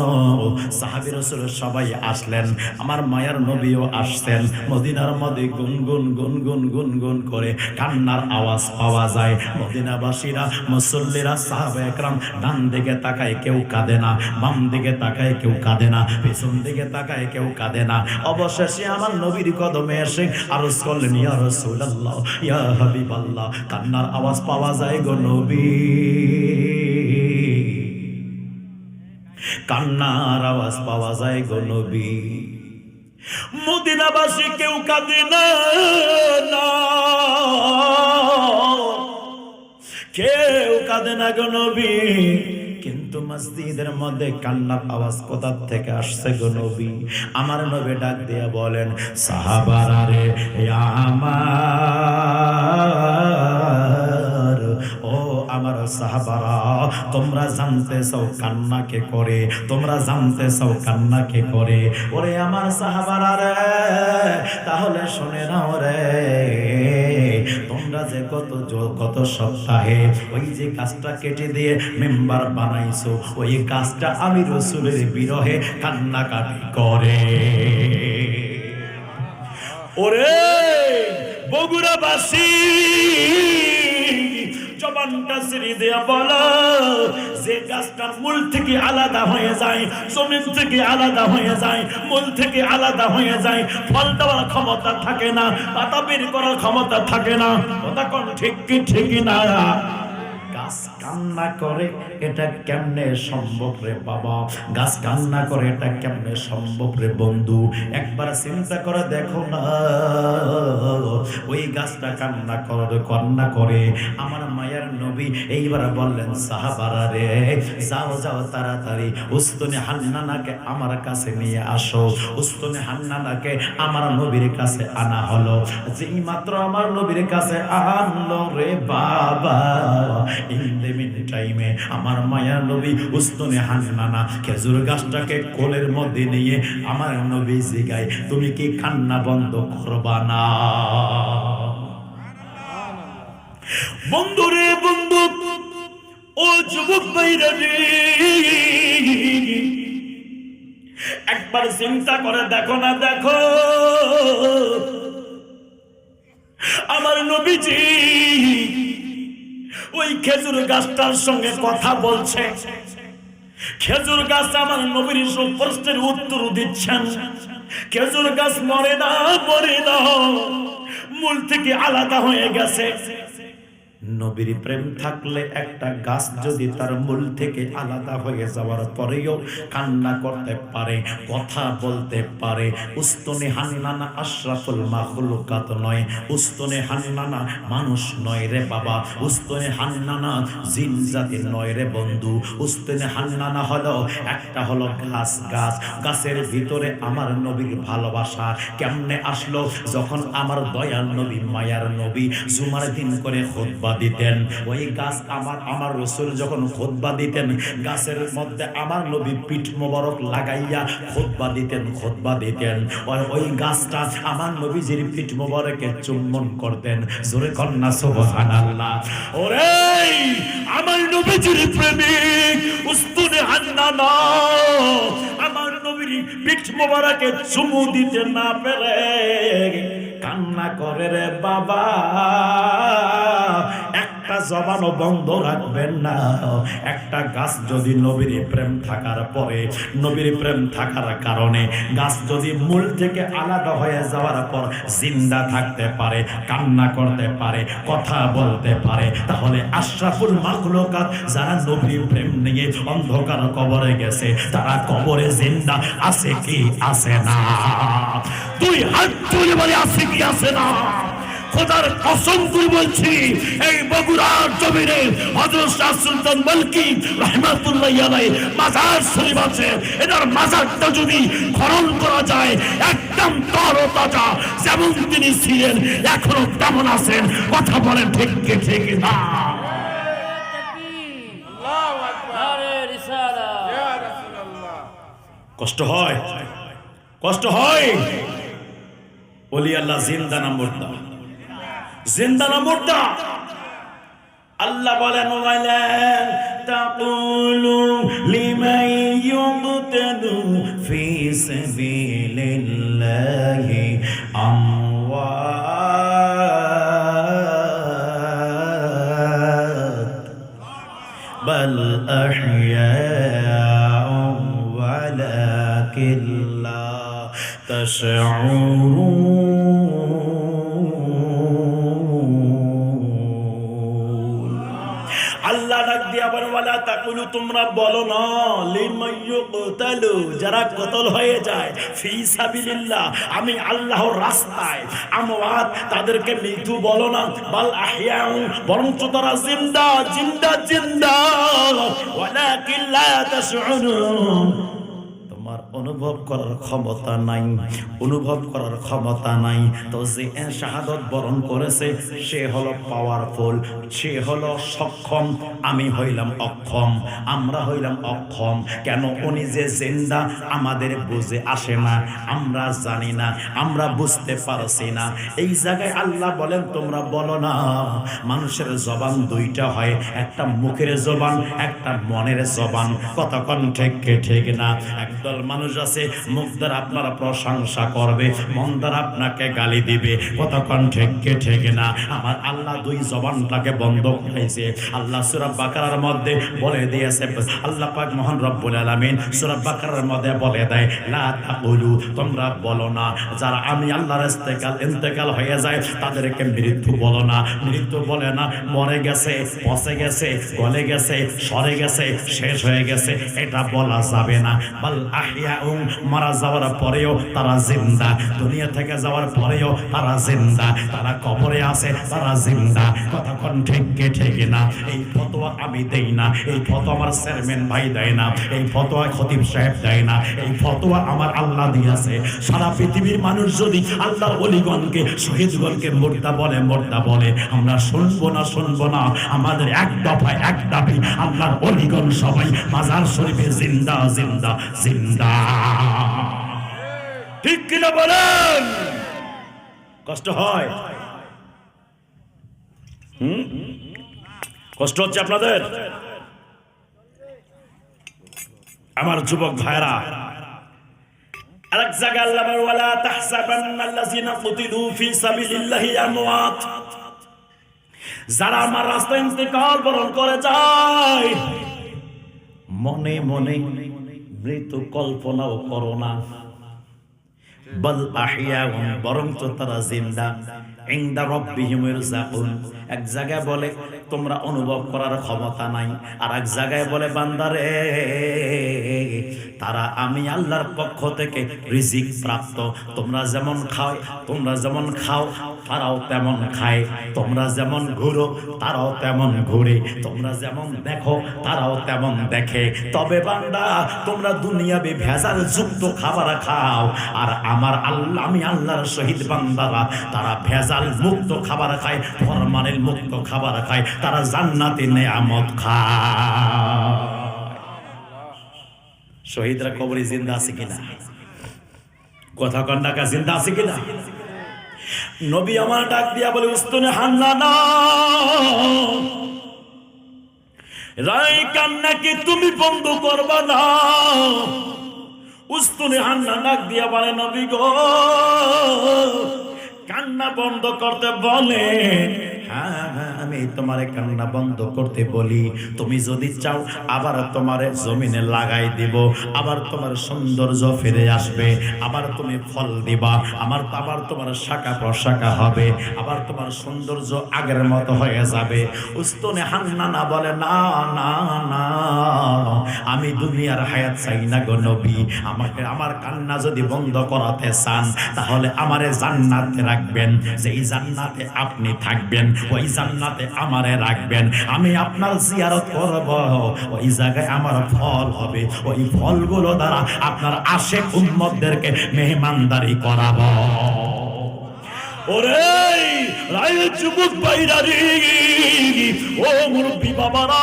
সাহাবী রাসূল সবাই আসলেন, আমার মায়ার নবীও আসছেন। মদিনার মধ্যে গুনগুন গুনগুন গুনগুন করে কান্নার আওয়াজ পাওয়া যায়। মদিনাবাসীরা, মুসল্লিরা, সাহাবায়ে কেরাম ডান দিকে তাকায় কেউ কাঁদে না, বাম দিকে তাকায় কেউ কাঁদে না, পেছন দিকে তাকায় কেউ কাঁদে না। অবশেষে আমার নবীর কদমে এসে আরজ করলেন, ইয়া রাসূলুল্লাহ, ইয়া হাবিবাল্লাহ, কান্নার আওয়াজ পাওয়া যায় গো নবী, কান্নার আওয়াজ পাওয়া যায় গো নবী। মদিনাবাসী কেউ কাঁদে না, কেউ কাঁদে না গো নবী। কিন্তু মসজিদের মধ্যে কান্নার আওয়াজ কোথা থেকে আসছে গো নবী? আমার নবী ডাক দিয়া বলেন, সাহাবারা রে, আমার ও আমার সাহাবারা, তোমরা জানতে চাও কান্না কে করে? তোমরা জানতে চাও কান্না কে করে? ওরে আমার সাহাবারা রে, তাহলে শুনে নাও রে, তোমরা যে গত সপ্তাহে ওই যে গাছটা কেটে দিয়ে মেম্বার বানাইছো, ওই গাছটা আমি রাসূলের বিরহে কান্নাকাটি করে। ওরে বগুড়াবাসী, জবানটা ছেড়ে দেয়া বলো, যে গাছটা মূল থেকে আলাদা হয়ে যায়, জমিন থেকে আলাদা হয়ে যায়, মূল থেকে আলাদা হয়ে যায়, ফল দেওয়ার ক্ষমতা থাকে না, পাতা বের করার ক্ষমতা থাকে না। কথা কোন ঠিক কি ঠিক না? গাছ কান্না করে, এটা কেমনে সম্ভব রে বাবা? গাছ কান্না করে, এটা কেমনে সম্ভব রে বন্ধু? একবার চিন্তা করে দেখো না, ওই গাছটা কান্না করে। আমার মায়ের নবী এইবার বললেন, সাহাবারা রে, যাও যাও, তাড়াতাড়ি উস্তুনে হান্নানাকে আমার কাছে নিয়ে আসো। উস্তুনে হান্নানাকে আমার নবীর কাছে আনা হলো। যেই মাত্র আমার নবীর কাছে আনলো রে বাবা, ইন দ্য মিন টাইমে আমার মায়া নবী উস্তুনে হান্নানা খেজুর গাছটাকে কোলের মধ্যে নিয়ে আমার নবী জিগায়, তুমি কি কান্না বন্ধ করবা না? বন্ধু রে বন্ধু, ও যুবক ভাইরা রে, একবার চিন্তা করে দেখো না, দেখো আমার নবীজি ওই খেজুর গাছটার সঙ্গে কথা বলছে। খেজুর গাছ আমার নবীর সব প্রশ্নের উত্তর দিচ্ছেন। খেজুর গাছ মরে না, মরে না, মূল থেকে আলাদা হয়ে গেছে। নবীর প্রেম থাকলে একটা গাছ যদি তার মূল থেকে আলাদা হয়ে যাওয়ার পরেও কান্না করতে পারে, কথা বলতে পারে। উস্তুনে হান্নানা আশরাফুল মাখলুকাত নয়, উস্তুনে হান্নানা মানুষ নয় রে বাবা, উস্তুনে হান্নানা জিন জাতি নয় রে বন্ধু। উস্তুনে হান্নানা হলো একটা হলো গাছ, গাছের ভিতরে আমার নবীর ভালোবাসা কেমনে আসলো? যখন আমার দয়াল নবী মায়ার নবী জুমার দিন করে খুতবা দিতেন, ওই গাছ আমার রাসূল যখন খুতবা দিতেন, গাছের মধ্যে আমার নবী পিঠ মোবারক লাগাইয়া খুতবা দিতেন। ওই গাছটা আমার নবীজির পিঠ মোবারকে চুম্বন করতেন। জোরে কন্যা সুবহানাল্লাহ। ওরে আমার নবীজির প্রেমিক উস্তুনে হান্নানা আমার নবীর পিঠ মোবারকে চুমু দিতে না পেরে কান্না করে রে বাবা। একটা জবানও বন্ধ রাখবেন না। একটা গাছ যদি নবীর প্রেম থাকার পরে, নবীর প্রেম থাকার কারণে গাছ যদি মূল থেকে আলাদা হয়ে যাওয়ার পর জিন্দা থাকতে পারে, কান্না করতে পারে, কথা বলতে পারে, তাহলে আশরাফুল মাখলুকাত যারা নবীর প্রেম নিয়ে অন্ধকার কবরে গেছে, তারা কবরে জিন্দা আছে কি আছে না? তুই হাত তুলে বলে আছে কি আছে না? খোদার কসম করে বলছি, এই বগুড়ার জমিনে হযরত শাহ সুলতান মলকি রাহমাতুল্লাহ আলাইহি মাজার শরীফ আছে। এটার মাজারটা যদি খনন করা যায়, একদম তরতাজা, যেমন তিনি ছিলেন এখনো তেমন আছেন। কথা বলেন ঠিক কি ঠিক না? কষ্ট হয়, কষ্ট হয়। ওলি আল্লাহ জিন্দা না মুর্দা? জিন্দা না মুর্দা? আল্লাহ বলেন ওয়ালা তাকুলু লিমান ইউকতালু ফি সাবিলিল্লাহি আমওয়াত বাল আহইয়াউ ওয়ালাকিন লা তাশউরুন। আল্লাহ ডাক দিয়া বলেন ওয়ালা তাকুলু, তোমরা বলো না, লিমান ইউকতালু, যারা কতল হয়ে যায়, ফি সাবিলিল্লাহ, আমি আল্লাহর রাস্তায়, আমওয়াত, তাদেরকে মৃত্যু বলো না, বাল আহইয়াউ, বরঞ্চ তারা জিন্দা জিন্দা জিন্দা, ওয়ালাকিন লা তাশউরুন। তোমার অনুভব করার ক্ষমতা নাই, অনুভব করার ক্ষমতা নাই। তো যে শাহাদত বরণ করেছে সে হলো পাওয়ারফুল, সে হলো সক্ষম, আমি হইলাম অক্ষম, আমরা হইলাম অক্ষম। কেন? উনি যে জিন্দা আমাদের বুঝে আসে না, আমরা জানি না, আমরা বুঝতে পারছি না। এই জায়গায় আল্লাহ বলেন তোমরা বলো না। মানুষের জবান দুইটা হয়, একটা মুখের জবান, একটা মনের জবান। কতক্ষণ ঠিক ঠিক না? একদল মানুষ আছে মুখ দ্বারা আপনারা প্রশংসা করবে, মন দ্বারা আপনাকে গালি দিবে। কতক্ষণ ঠিক ঠিক না? আমার আল্লাহ দুই জবানটাকে বন্ধ করেছে। আল্লাহ সূরা বাকারার মধ্যে বলে দিয়েছে, আল্লাহ পাক মহান রব্বুল আলামিন সূরা বাকারার মধ্যে বলে দেয়, লা তাকুলু, তোমরা বলো না, যারা আমি আল্লাহর ইন্তেকাল হয়ে যায় তাদেরকে মৃত্যু বলো না। মৃত্যু বলে না, মরে গেছে, পচে গেছে, গলে গেছে, সরে গেছে, শেষ হয়ে গেছে, এটা বলা যাবে না। বাল আহইয়াউ, মারা যাওয়ার পরেও তারা জিন্দা, দুনিয়া থেকে যাওয়ার পরেও তারা জিন্দা, তারা কবরে আছে, তারা জিন্দা। কতক্ষণ ঠিক ঠিক না? এই ফতোয়া আমি দেই না, এই ফতোয়া আমার চেয়ারম্যান ভাই দেয় না, এই ফতোয়া খতিব সাহেব দেয় না, এই ফতোয়া আমার আল্লাহ দিয়েছে। সারা পৃথিবীর মানুষ যদি আল্লাহর ওলিগণকে, শহীদগণকে মুর্দা বলে, মুর্দা বলে, আমরা শুনবো না, শুনবো না। আমাদের এক দফায় এক দাবি, আল্লাহর ওলিগণ সবাই মাজার শরীফে জিন্দা জিন্দা জিন্দা। ঠিক কিনা বলেন? কষ্ট হয়? কষ্ট হচ্ছে আপনাদের? আমার যুবক ভাইরা, আরেক জায়গায় আল্লাহ বলেন ওয়ালা তাহসাবান্নাল্লাযিনা কুতিলু ফি সাবিলিল্লাহি আমওয়াত, যারা আমার রাস্তায় ইন্তেকাল বরণ করে যায়, মনে মনে মৃত্যু কল্পনাও করো না। বাল আহইয়াউ, বরঞ্চ তারা জিন্দা, ইনদা রাব্বিহিম ইরযাকুন। এক জায়গায় বলে তোমরা অনুভব করার ক্ষমতা নাই, আর এক জায়গায় বলে বান্দারে তারা আমি আল্লাহর পক্ষ থেকে রিজিক প্রাপ্ত। তোমরা যেমন খাও, তোমরা যেমন খাও তারাও তেমন খায়, তোমরা যেমন ঘুরো তারাও তেমন ঘুরে, তোমরা যেমন দেখো তারাও তেমন দেখে। তবে বান্দা তোমরা দুনিয়াবে ভেজাল যুক্ত খাবার খাও, আর আমার আল্লাহ, আমি আল্লাহর শহীদ বান্দারা তারা ভেজাল মুক্ত খাবার খায়, ফরমানের মুক্ত খাবার খায়, তারা জান্নাতি নেয়ামত খায়। শহীদরা কবরে জিন্দা আছে কিনা? কথা কন্ডাকা জিন্দা আছে কিনা? নবী আমার ডাক দিয়া বলে উস্তুনে হান্নানা, রাই কান্না কি তুমি বন্ধ করবা না? উস্তুনে হান্না ডাক দিয়া বলে নবী গো, কান্না বন্ধ করতে বলে। হ্যাঁ, আমি তোমারে কান্না বন্ধ করতে বলি। তুমি যদি চাও আবার তোমারে জমিনে লাগাই দিব, আবার তোমার সৌন্দর্য ফিরে আসবে, আবার তুমি ফল দিবা, আবার তোমার শাখা প্রশাখা হবে, আবার তোমার সৌন্দর্য আগের মতো হয়ে যাবে। উস্তুনে হান্নানা বলে না না না, আমি দুনিয়ার হায়াত চাই না গো নবী, আমাকে আমার কান্না যদি বন্ধ করাতে চান তাহলে আমারে জান্নাতে রাখবেন, যেই জান্নাতে আপনি থাকবেন ওই জান্নাতে আমারে রাখবেন, আমি আপনার জিয়ারত করব, ওই জায়গায় আমার ফল হবে, ওই ফলগুলো দ্বারা আপনার আশেক উম্মতদেরকে মেহমানদারি করাবো। ওরে রায় যুবক ভাইরা রে, ও মুরব্বী বাবারা,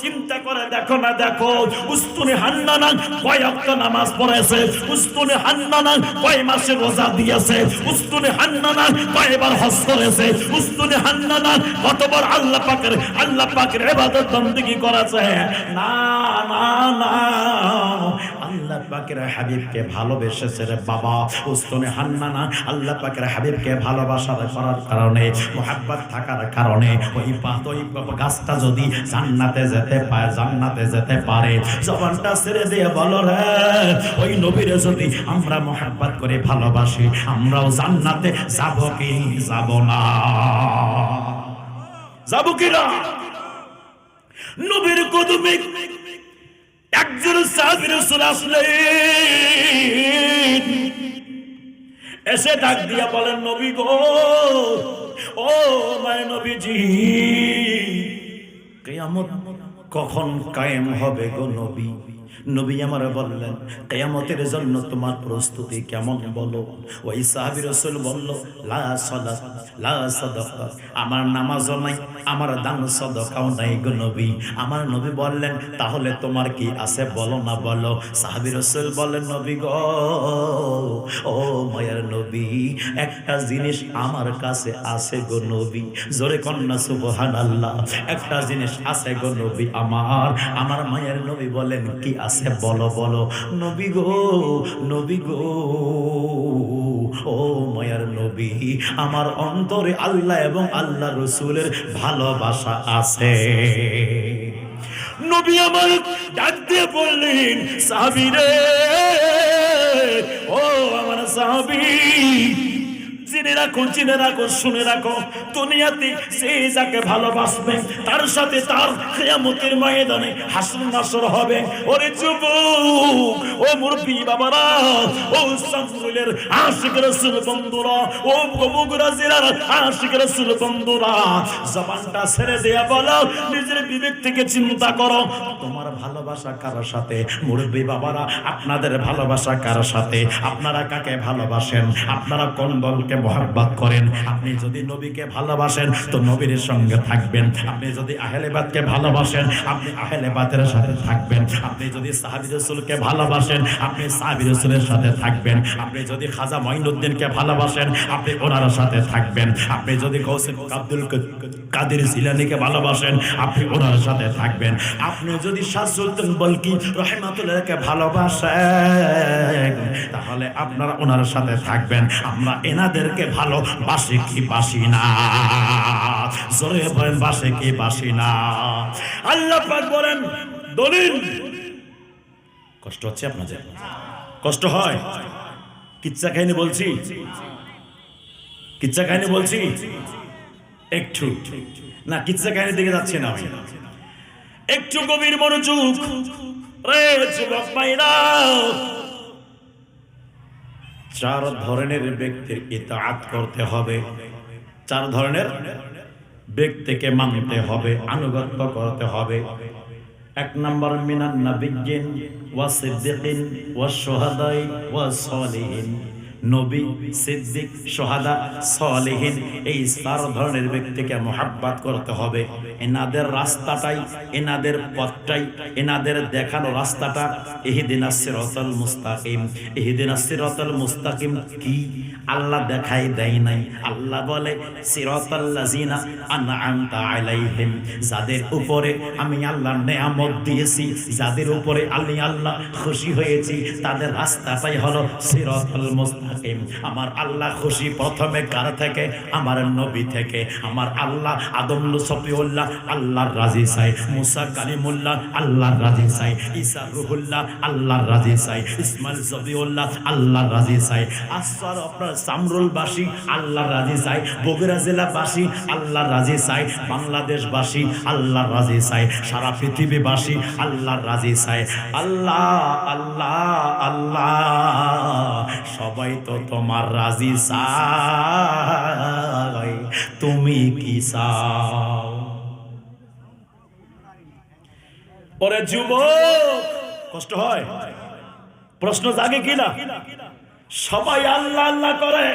চিন্তা করে দেখো না, দেখো উস্তুনে হান্নানা কয় ওয়াক্ত নামাজ পড়েছে, উস্তুনে হান্নানা কয় মাসে রোজা দিয়েছে, উস্তুনে হান্নানা কয়বার হজ করেছে, উস্তুনে হান্নানা কতবার আল্লাহ পাকের ইবাদত বندگی করেছে। না না না, আল্লাহ পাকের হাবিবকে ভালোবেসেছে রে বাবা। উস্তুনে হান্নানা আল্লাহ পাকের হাবিবকে ভালোবাসার করার কারণে, মুহাব্বত থাকার কারণে ওই গাছটা যদি জান্নাতে যেতে পারে, জান্নাতে যেতে পারে, জবানটা ছেড়ে দিয়ে বলো রে, ওই নবীরে যদি আমরা মুহাব্বত করে ভালোবাসি আমরাও জান্নাতে যাব কি যাব না? যাব কি না? নবীর কদমে একজন সাহাবী রাসূল আসলেন, এসে ডাক দিয়া বলেন, নবী গো, ও মায় নবীজি, কিয়ামত কখন কায়েম হবে গো নবী? নবী আমার বললেন, কিয়ামতের জন্য তোমার প্রস্তুতি কেমন বলো? ওই সাহাবী রাসূল বলল, লা সালাত লা সাদাকা, আমার নামাজও নাই, আমার দান সাদাকাও নাই গো নবী। আমার নবী বললেন, তাহলে তোমার কি আছে বলো না বলো। সাহাবী রাসূল বলেন, নবী গো, ও মায়ের নবী, একটা জিনিস আমার কাছে আছে গো নবী। জোরে কন্যা সুবহানাল্লাহ। একটা জিনিস আছে গো নবী আমার মায়ের নবী বলেন, কি আছে বলো বলো। নবী গো, নবী গো, ও মায়ের নবী, আমার অন্তরে আল্লাহ এবং আল্লাহ রাসূলের ভালোবাসা আছে। নবী আমার ডাক দিয়ে বললেন, সাহাবী রে, ও আমার সাহাবী, জেনে রাখো, জেনে রাখো, শুনে রাখো, দুনিয়াতে সে যাকে ভালোবাসবে তার সাথে তার কিয়ামতের ময়দানে হাসর নাসর হবে। ওরে যুবক, ও মুরব্বী বাবারা, ও সামুলের আশিক রাসূল বন্ধুরা, ও বগুড়া জেলার আশিক রাসূল বন্ধুরা, জবানটা ছেড়ে দেয়া বলো, নিজের বিবেক থেকে চিন্তা করো, তোমার ভালোবাসা কার সাথে? মুরব্বী বাবারা, আপনাদের ভালোবাসা কার সাথে? আপনারা কাকে ভালোবাসেন? আপনারা কোন দলকে মুহাব্বত করেন? আপনি যদি নবীকে ভালোবাসেন তো নবীর সঙ্গে থাকবেন, আপনি যদি আহলে বাইতকে ভালোবাসেন আপনি আহলে বাইতের সাথে থাকবেন, আপনি যদি সাহাবী রাসূলকে ভালোবাসেন আপনি সাহাবী রাসূলের সাথে থাকবেন, আপনি যদি খাজা মঈনুদ্দিনকে ভালোবাসেন আপনি ওনার সাথে থাকবেন, আপনি যদি গৌসে আব্দুল কাদের জিলানীকে ভালোবাসেন আপনি ওনার সাথে থাকবেন, আপনি যদি শাহ সুলতান বলকি রাহমাতুল্লাহকে ভালোবাসেন তাহলে আপনারা ওনার সাথে থাকবেন। আমরা এনাদেরকে ভালোবাসি কি বাসি না? জোরে বলেন, বাসি কি বাসি না? আল্লাহ পাক বলেন, দলিল। কষ্ট হচ্ছে আপনাদের? কষ্ট হয়? কিচ্ছা কাহিনী বলছি, কিচ্ছা কাহিনী বলছি একটু না, কিচ্ছা কাহিনী দিকে যাচ্ছে না, একটু গভীর মনোযোগ রে যুবক ভাইরা। চার ধরনের ব্যক্তির ইতাআত করতে হবে, চার ধরনের ব্যক্তিকে মানতে হবে, আনুগত্য করতে হবে। এক নম্বর, মিনান নাবিয়্যিন ওয়া সিদ্দিকিন ওয়া শুহাদাই ওয়া সালিহিন। নবী, সিদ্দিক, শুহাদা, সালিহিন, এই চার ধরনের ব্যক্তিকে মুহাব্বত করতে হবে। এনাদের রাস্তাটাই, এনাদের পথটাই, এনাদের দেখানো রাস্তাটা ইহদিনাস সিরাতাল মুস্তাকিম। ইহদিনাস সিরাতাল মুস্তাকিম কি? আল্লাহ দেখাই দেয় নাই। আল্লাহ বলে সিরাতাল লাযিনা আনআমতা আলাইহিম, যাদের উপরে আমি আল্লাহ নেয়ামত দিয়েছি, যাদের উপরে আমি আল্লাহ খুশি হয়েছি, তাদের রাস্তাটাই হলো সিরাতাল মুস্তাকিম। মুস্তাকিম। আমার আল্লাহ খুশি প্রথমে কার থেকে? আমার নবী থেকে। আমার আল্লাহ আদম সফিউল্লাহ আল্লাহর রাজি চাই, মুসা কালিমুল্লাহ আল্লাহর রাজি চাই, ঈসা রুহুল্লাহ আল্লাহর রাজি চাই, ইসমাইল সফিউল্লাহ আল্লাহর রাজি চাই, আসর আপনার সামরুলবাসী আল্লাহর রাজি চাই, বগুড়া জেলাবাসী আল্লাহর রাজি চাই, বাংলাদেশবাসী আল্লাহর রাজি চাই, সারা পৃথিবীবাসী আল্লাহর রাজি চাই। আল্লাহ আল্লাহ আল্লাহ, সবাই তো তোমার রাজি চাই, তুমি কি চাও? ওরে যুবক, কষ্ট হয়? প্রশ্ন জাগে কিনা? সবাই আল্লাহ আল্লাহ করে,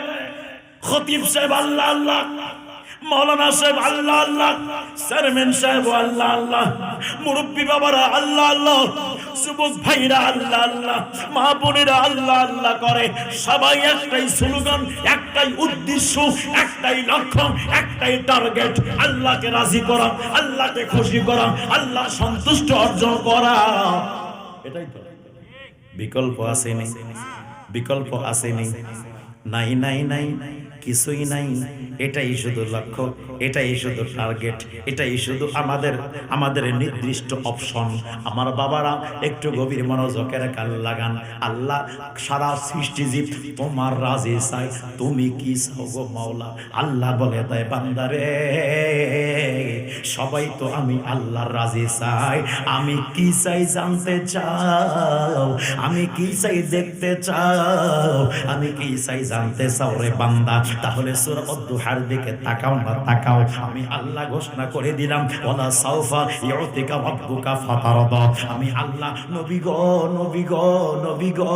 খতিব সাহেব আল্লাহ আল্লাহ, মৌলানা সাহেব আল্লাহ আল্লাহ, চেয়ারম্যান সাহেব আল্লাহ আল্লাহ, মুরব্বী বাবারা আল্লাহ আল্লাহ, যুবক ভাইরা আল্লাহ আল্লাহ, মা বোনেরা আল্লাহ আল্লাহ করে। সবাই একটাই স্লোগান, একটাই উদ্দেশ্য, একটাই লক্ষ্য, একটাই টার্গেট, আল্লাহকে রাজি করা, আল্লাহকে খুশি করা, আল্লাহ সন্তুষ্ট অর্জন করা। এটাই তো। বিকল্প আসেনি, বিকল্প আসেনি, নাই নাই নাই, কিছুই নাই। এটাই শুধু লক্ষ্য, এটাই শুধু টার্গেট, এটাই শুধু আমাদের নির্দিষ্ট অপশন। আমার বাবারা একটু গভীর মনোযোগের কান লাগান। আল্লাহ সারা সৃষ্টিজীব তোমার রাজি চাই, তুমি কি চাও গো মাওলা? আল্লাহ বলে দেয় বান্দারে, সবাই তো আমি আল্লাহর রাজি চাই, আমি কি চাই জানতে চাও? আমি কি চাই দেখতে চাও? আমি কি চাই জানতে চাও রে বান্দা? তাহলে সূরা আদ-দুহার দিকে তাকাও না, তাকাও। আমি আল্লাহ ঘোষণা করে দিলাম, ওয়ালা সাউফা ইউতিকা রাব্বুকা ফাতারদা। আমি আল্লাহ নবী গো, নবী গো, নবী গো,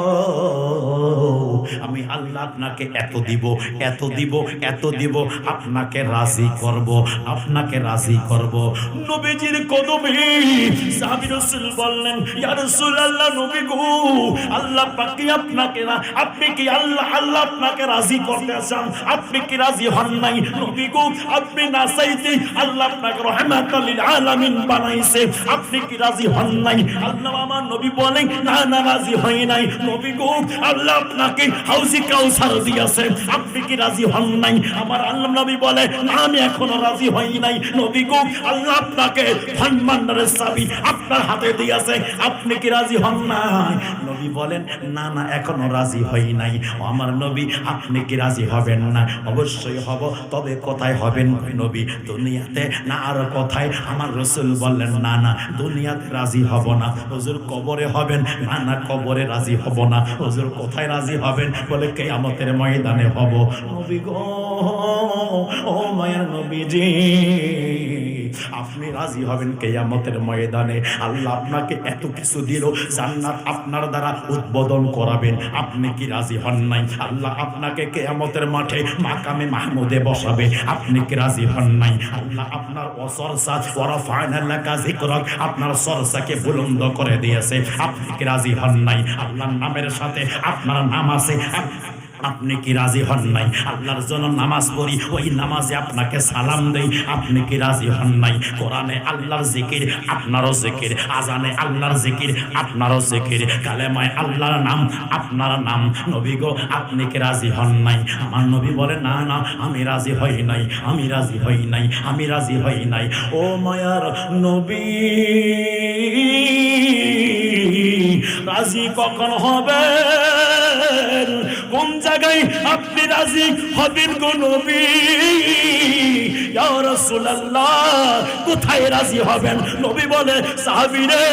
আমি আল্লাহ আপনাকে এত দিব, এত দিব, এত দিব, আপনাকে রাজি করব, আপনাকে রাজি করব। নবীজির কদমে সাহাবী রাসূল বললেন, ইয়া রাসূলুল্লাহ, নবী গো, আল্লাহ পাক কি আপনাকে না, আপনি কি আল্লাহ আল্লাহ আপনাকে রাজি করতে চান? আপনি কি রাজি হন নাই? নবী গো, আপনি না চাইতে আল্লাহ আপনাকে রাহমাতাল লিল আলামিন বানাইছে, আপনি কি রাজি হন নাই? আল্লাহ আমার নবী বলে, না না, রাজি হই নাই। নবী গো, আল্লাহ আপনাকে হাউজি কাউসার দিয়েছে, আপনি কি রাজি হন নাই? আমার আল্লাহ নবী বলে, না আমি এখনো রাজি হই নাই। নবী গো, আল্লাহ আপনাকে ভান্ডারের চাবি আপনার হাতে দিয়েছে, আপনি কি রাজি হন নাই? নবী বলেন, না না, এখনো রাজি হই নাই। আমার নবী, আপনি কি রাজি হবেন না? অবশ্যই হব, তবে কোথায় হবেন নবী? দুনিয়াতে না আর কোথায়? আমার রাসূল বললেন, না না, দুনিয়াতে রাজি হব না। হুজুর কবরে হবেন? না না, কবরে রাজি হব না। হুজুর কোথায় রাজি হবেন? বলে কিয়ামতের ময়দানে হব। নবী গো, ও মায়ের নবীজি, আপনি রাজি হবেন কিয়ামতের ময়দানে। আল্লাহ আপনাকে এত কিছু দিল, জান্নাত আপনার দ্বারা উদ্বোধন করাবেন, আপনি কি রাজি হন নাই? আল্লাহ আপনাকে কিয়ামতের মাঠে মাকামে মাহমুদে বসাবে, আপনি কি রাজি হন নাই? আল্লাহ আপনার ওসরসা ওয়ারাফা'না লাকা যিকরাক, আপনার সরসাকে বুলন্দ করে দিয়েছে, আপনি কি রাজি হন নাই? আল্লাহর নামের সাথে আপনার নাম আছে, আপনি কি রাজি হন নাই? আল্লাহর জন্য নামাজ পড়ি, ওই নামাজে আপনাকে সালাম দেই, আপনি কি রাজি হন নাই? কোরআনে আল্লাহর জিকির, আপনারও জিকির, আজানে আল্লাহর জিকির, আপনারও জিকির, কালেমায় আল্লাহর নাম, আপনার নাম। নবী গো, আপনি কি রাজি হন নাই? আমার নবী বলে, না না, আমি রাজি হই নাই, আমি রাজি হই নাই, আমি রাজি হই নাই। ও মায়ার নবী, রাজি কখন হবে? কোন জায়গায় আপনি রাজি হবেন গো নবী? ইয়া রাসূলুল্লাহ, কোথায় রাজি হবেন? নবী বলে, সাহাবীরে,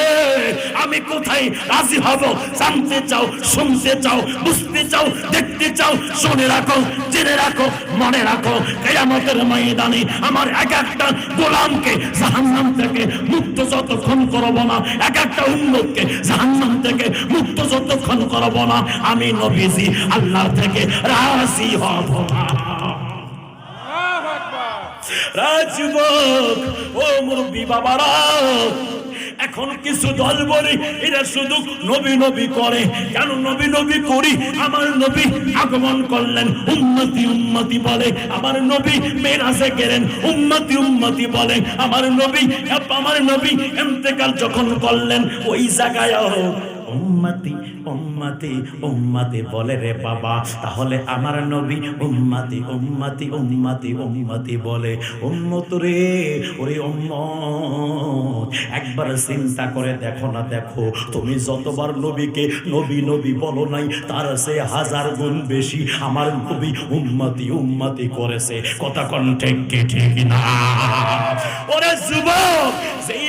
আমি কোথায় রাজি হব? জানতে চাও, শুনতে চাও, বুঝতে চাও, দেখতে চাও? শুনে রাখো, জেনে রাখো, মনে রাখো, কিয়ামতের ময়দানে আমার এক একটা গোলামকে জাহান্নাম থেকে মুক্ত যতক্ষণ করব না, এক একটা উম্মতকে জাহান্নাম থেকে মুক্ত যতক্ষণ করব না, আমি নবীজি আল্লাহ থেকে রাজি হব না। রাজযুবক, ও মুরব্বী বাবারা, এখন কিছু দল বলে এরা শুধু নবী নবী করে। কেন নবী নবী করি? আমার নবী আগমন করলেন, উম্মতি উম্মতি বলে। আমার নবী মেরাজে গেলেন, উম্মতি উম্মতি বলে। আমার নবী ইন্তেকাল যখন করলেন, ওই জায়গায় উম্মতি উম্মতি উম্মতি বলে রে বাবা, তাহলে আমার নবী উম্মতি উম্মতি উম্মতি উম্মতি বলে। উম্মত রে, ওরে উম্মত, একবার চিন্তা করে দেখো না, দেখো তুমি যতবার নবীকে নবী নবী বলো নাই, তার সে 1000 গুণ বেশি আমার নবী উম্মতি উম্মতি করেছে। কথা কোন ঠিক কি ঠিক না? ওরে যুবক, যেই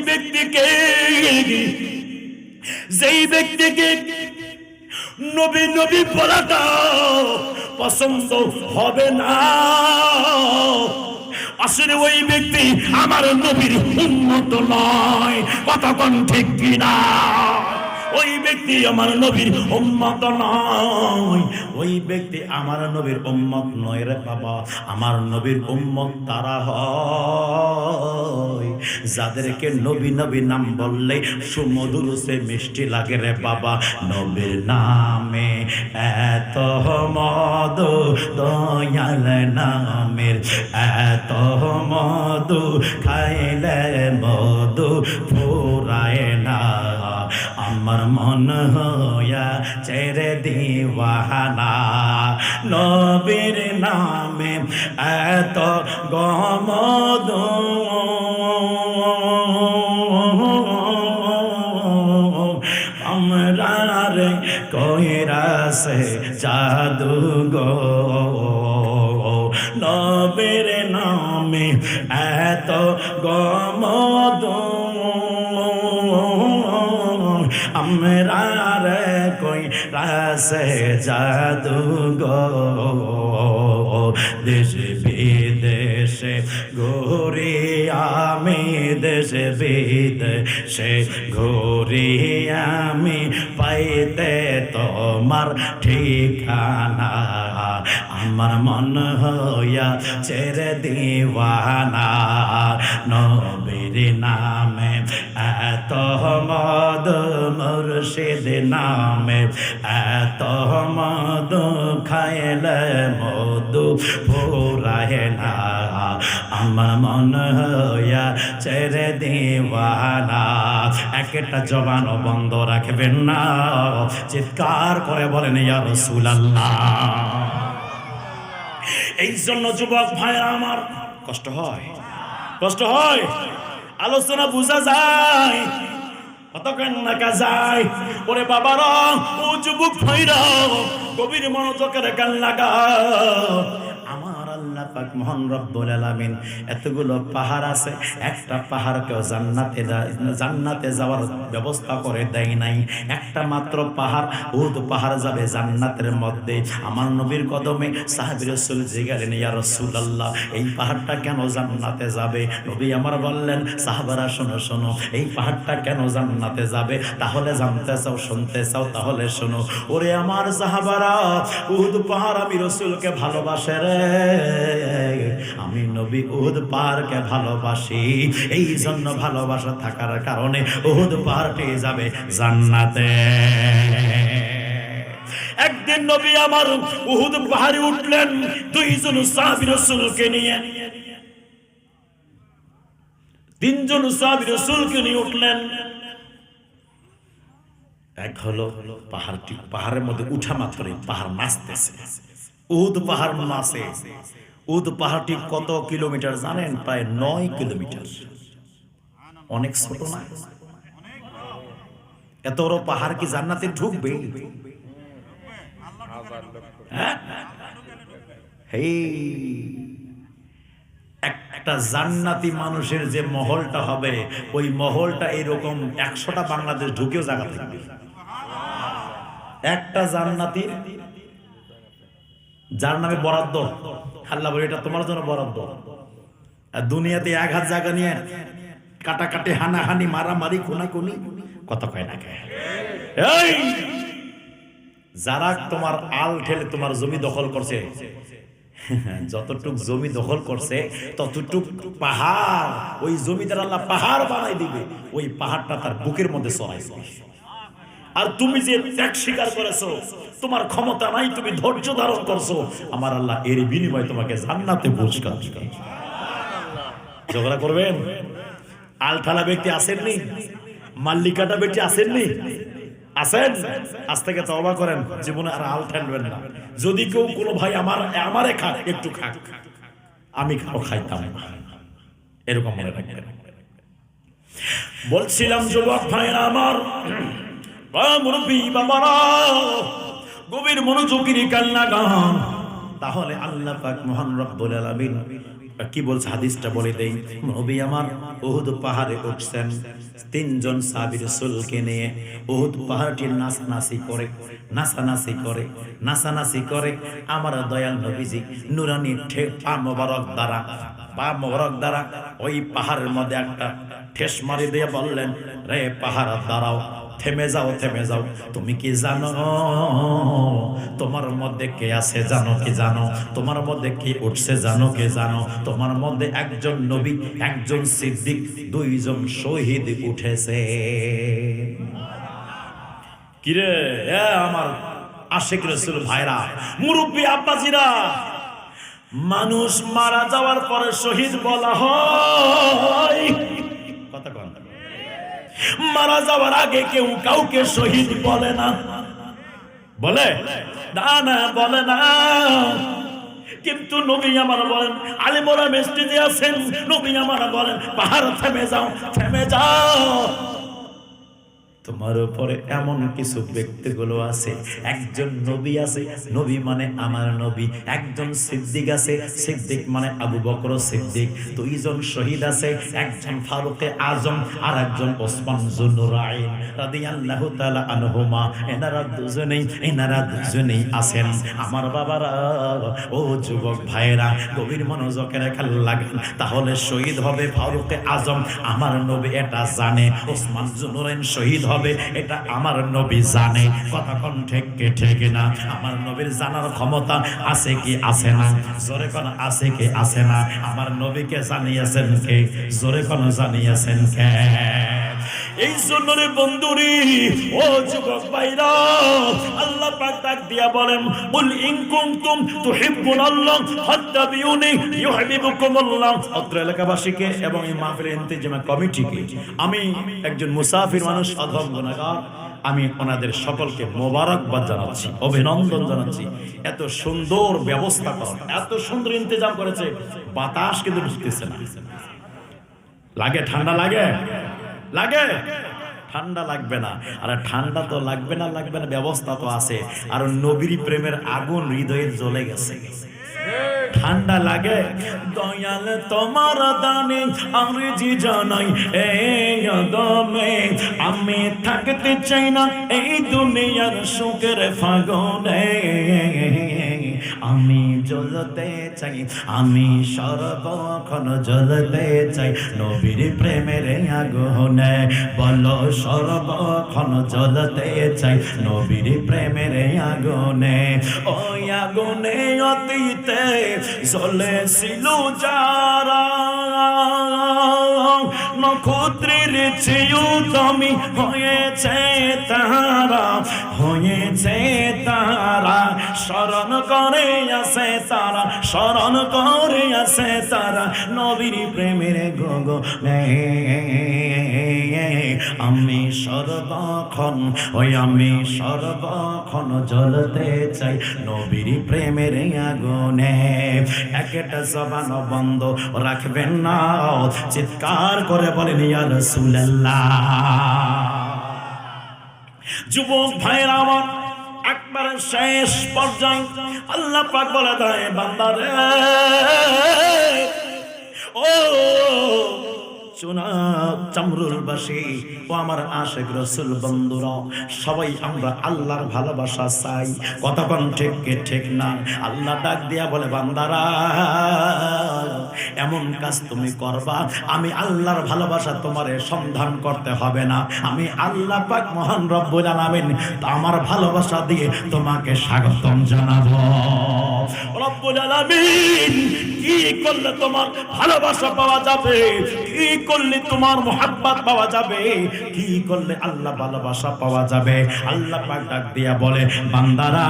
ব্যক্তিকে নবী নবী বলাটা পছন্দ হবে না, আসলে ওই ব্যক্তি আমার নবীর উম্মত নয়। কথা কোন ঠিক কি না? ওই ব্যক্তি আমার নবীর উম্মত নয়, ওই ব্যক্তি আমার নবীর উম্মত নয় রে বাবা। আমার নবীর উম্মত তারা হয় যাদেরকে নবী নবী নাম বললে সুমধুর সে মিষ্টি লাগে রে বাবা। নবীর নামে এত মধু, দয়াল নামের এত মধু, খাইলে মধু ফুরায় না। আমার মন হইয়া ছেড়ে দিওয়ানা, নবীর নামে এত গমধু, আমরা রে কইরাছে জাদু গো। নবীর নামে এত গমধু, আমরা রে কইরাছে জাদু গো। দেশে বিদেশে ঘুরি আমি, দেশে বিদেশে ঘুরি আমি, পাইতে তোমার ঠিকানা। আমার মন হইয়া ছেড়ে দিওয়ানা, নবীর নামে এত মধু, মুর্শিদ নামে এত মধু, খাইলে মধু ফুরায় না। আমার মন হইয়া ছেড়ে দিওয়ানা। একটা জবান বন্ধ রাখবেন না, চিৎকার করে বলেন ইয়া রাসূলুল্লাহ। এই জন্য যুবক ভাইরা আমার কষ্ট হয়, কষ্ট হয়, আলোচনা বোঝা যায়, কত কান্না যায়। ওরে বাবারা, ও যুবক ভাইরা, গভীর মনোযোগের গান লাগা। আমার আল্লাহ পাক মহান রব্বুল আলামিন এতগুলো পাহাড় আছে, একটা পাহাড়কেও জান্নাতে যাওয়ার ব্যবস্থা করে দেয় নাই। একটা মাত্র পাহাড়, উহুদ পাহাড় যাবে জান্নাতের মধ্যে। আমার নবীর কদমে সাহাবী রাসূল জিজ্ঞাসা ইয়া রাসূলুল্লাহ, এই পাহাড়টা কেন জান্নাতে যাবে? নবী আমার বললেন, সাহাবারা শোনো শোনো, এই পাহাড়টা কেন জান্নাতে যাবে? তাহলে জানতে চাও, শুনতে চাও, তাহলে শোনো। ওরে আমার সাহাবারা, উহুদ পাহাড় আমি রাসূলকে ভালোবাসে রে, আমি নবী উহুদ পাহাড়কে ভালোবাসি। এই জন্য ভালোবাসা থাকার কারণে উহুদ পাহাড়টি যাবে জান্নাতে। একদিন নবী আমার উহুদ পাহাড়ে উঠলেন 2 জন সাহাবী রাসূলকে নিয়ে, 3 জন সাহাবী রাসূলকে নিয়ে উঠলেন। এক হলো পাহাড়টি, পাহাড়ের মধ্যে উঠা মাত্রই পাহাড় নাচতেছে, উহুদ পাহাড় নাচে। উহুদ পাহাড়টি কত কিলোমিটার জানেন? প্রায় 9 কিলোমিটার। অনেক ছোট না? এত বড় পাহাড় কি জান্নাতে ঢুকবে? একটা জান্নাতি মানুষের যে মহলটা হবে, ওই মহলটা এরকম 100টা বাংলাদেশ ঢুকেও জায়গা থাকবে। একটা জান্নাতির যার নামে বরাদ্দ, আল্লাহ বলে এটা তোমার জন্য বরাদ্দ। আর দুনিয়াতে 1000 জায়গা নিয়ে কাটাকাটি, হানাহানি, মারামারি, খুনাখুনি, কত কয় না কে? এই যারা তোমার আল ঠেলে তোমার জমি দখল করছে, যতটুক জমি দখল করছে ততটুক পাহাড়, ওই জমিদার আল্লাহ পাহাড় বানাই দিবে, ওই পাহাড়টা তার বুকের মধ্যে চড়াইছে। আর তুমি যে ত্যাগ স্বীকার করেছো, তোমার ক্ষমতা নাই, তুমি ধৈর্য ধারণ করছো, আমার আল্লাহ এর বিনিময়ে তোমাকে জান্নাতে পুরস্কার দিবে। ঝগড়া করবেন? আলঠালা ব্যক্তি আসেননি, মাল্লিকাটা ব্যক্তি আসেননি, আছেন? আজ থেকে তওবা করেন, জীবনে আর হাল ঠেলবেন না। যদি কেউ কোনো ভাই আমারে খাক, একটু খাক, আমি খাইতাম না, এরকম মনে রাখবেন। বলছিলাম যুবক ভাইরা আমার, মুরব্বী বাবারা, গভীর মনোযোগের কান্না গান। তাহলে আল্লাহ পাক মহান রব্বুল আলামিন কি বলছে হাদিসটা বলে দেই। নবী আমার উহুদ পাহাড়ে উঠছেন, তিনজন সাহাবী রাসূলকে নিয়ে উহুদ পাহাড়টির নাচানাচি করে আমার দয়াল নবীজি নুরানি পা মোবারক দ্বারা ওই পাহাড়ের মধ্যে একটা ঠেস মারি দিয়ে বললেন, রে পাহাড় দাঁড়াও, থেমে যাও। তুমি কি জানো তোমার মধ্যে কে আছে? জানো? তোমার মধ্যে কে উঠছে? জানো? তোমার মধ্যে একজন নবী, একজন সিদ্দিক, দুইজন শহীদ উঠেছে। কিরে আমার আশিক রাসূল ভাইরা, মুরব্বী আব্বাজিরা, মানুষ মারা যাওয়ার পরে শহীদ বলা হয়, কথা কন, মারা যাওয়ার আগে কেউ কাউকে শহীদ বলে না, বলে না, বলে না। কিন্তু নবী আমার বলেন, আলেমরা মেসজিদে আছেন, নবী আমার বলেন, পাহাড় থেমে যাও। তোমার উপরে এমন কিছু ব্যক্তিগুলো আছে, একজন নবী আছে, নবী মানে আমার নবী, একজন সিদ্দিক আছে, সিদ্দিক মানে আবু বকর সিদ্দিক, দুইজন শহীদ আছে, একজন ফারুকে আজম আর একজন ওসমান যুন্নুরাইন রাদিয়াল্লাহু তাআলা আনহুমা। এনারা দুজনেই আছেন। আমার বাবারা, ও যুবক ভাইরা, গভীর মনোযোগের খেয়াল লাগেন। তাহলে শহীদ হবে ফারুকে আজম, আমার নবী এটা জানে। ওসমান যুন্নুরাইন শহীদ হবে, এটা আমার নবী জানে। কথা কোন ঠিক না? আমার নবীর জানার ক্ষমতা আছে কি আছে না? জোরে কোন আছে কি আছে না? আমার নবীকে জানিয়েছেন কে? জোরে কোন জানিয়েছেন কে? এই জন্য রে বন্ধুরি, ও যুবক ভাইরা, আল্লাহ পাক ডাক দিয়া বলেন, কুল ইন কুনতুম তুহিব্বুনাল্লাহ ফাত্তাবিউনি ইউহিব্বুকুমুল্লাহ। অত্র এলাকাবাসীকে এবং এই মাহফিলের ইন্তেজাম কমিটিকে আমি একজন মুসাফির মানুষ, অধম গুনাহগার, আমি ওনাদের সকলকে মোবারকবাদ জানাচ্ছি, অভিনন্দন জানাচ্ছি। এত সুন্দর ব্যবস্থা করেন, এত সুন্দর ইন্তেজাম করেছে, বাতাস কিন্তু ঢুকতেছে না। লাগে ঠান্ডা লাগে ঠান্ডা লাগবে না। আরে ঠান্ডা তো লাগবে না, ব্যবস্থা তো আছে। আর নবীর প্রেমের আগুন হৃদয়ে জ্বলে গেছে। ঠান্ডা লাগে, দয়াল তোমার দানে আরজি জানাই, এই আদমে আমি থাকতে চাই না এই দুনিয়ার সুখের ফাগুনে। আমি জ্বলতে চাই, আমি সর্বক্ষণ জ্বলতে চাই নবীর প্রেমের আগুনে। বলো সর্বক্ষণ জ্বলতে চাই নবীর প্রেমের আগুনে। ওই আগুনে অতীতে জ্বলেছিল যারা, নক্ষত্রের চেয়েও দামি হয়েছে তারা, স্মরণ করে আছে তারা নবীর প্রেমের গগনে। আমি সর্বক্ষণ জ্বলতে চাই নবীর প্রেমের আগুনে। একটা জবান বন্ধ রাখবেন না, চিৎকার করে বলেন ইয়া রাসূলুল্লাহ। যুবক ভাইরা আমার, একবার শেষ পর্যায়ে আল্লাহ পাক বলে দেয়, বান্দা রে, ও চামরুলবাসী, ও আমার আশিক রাসূল বন্ধুরা, সবাই আমরা আল্লাহর ভালোবাসা চাই। কথা কোন ঠিক না? আল্লাহ ডাক দিয়া বলে, বান্দারা, এমন কাজ তুমি করবা, আমি আল্লাহর ভালোবাসা তোমারে সন্ধান করতে হবে না। আমি আল্লাহ পাক মহান রব্বুল আলামিন আমার ভালোবাসা দিয়ে তোমাকে স্বাগতম জানাবো। রব্বুল আলামিন কি করলে তোমার ভালোবাসা পাওয়া যাবে, কি করলে তোমার মুহাব্বত পাওয়া যাবে, কি করলে আল্লাহ ভালোবাসা পাওয়া যাবে? আল্লাহ পাক ডাক দিয়া বলে, বান্দারা,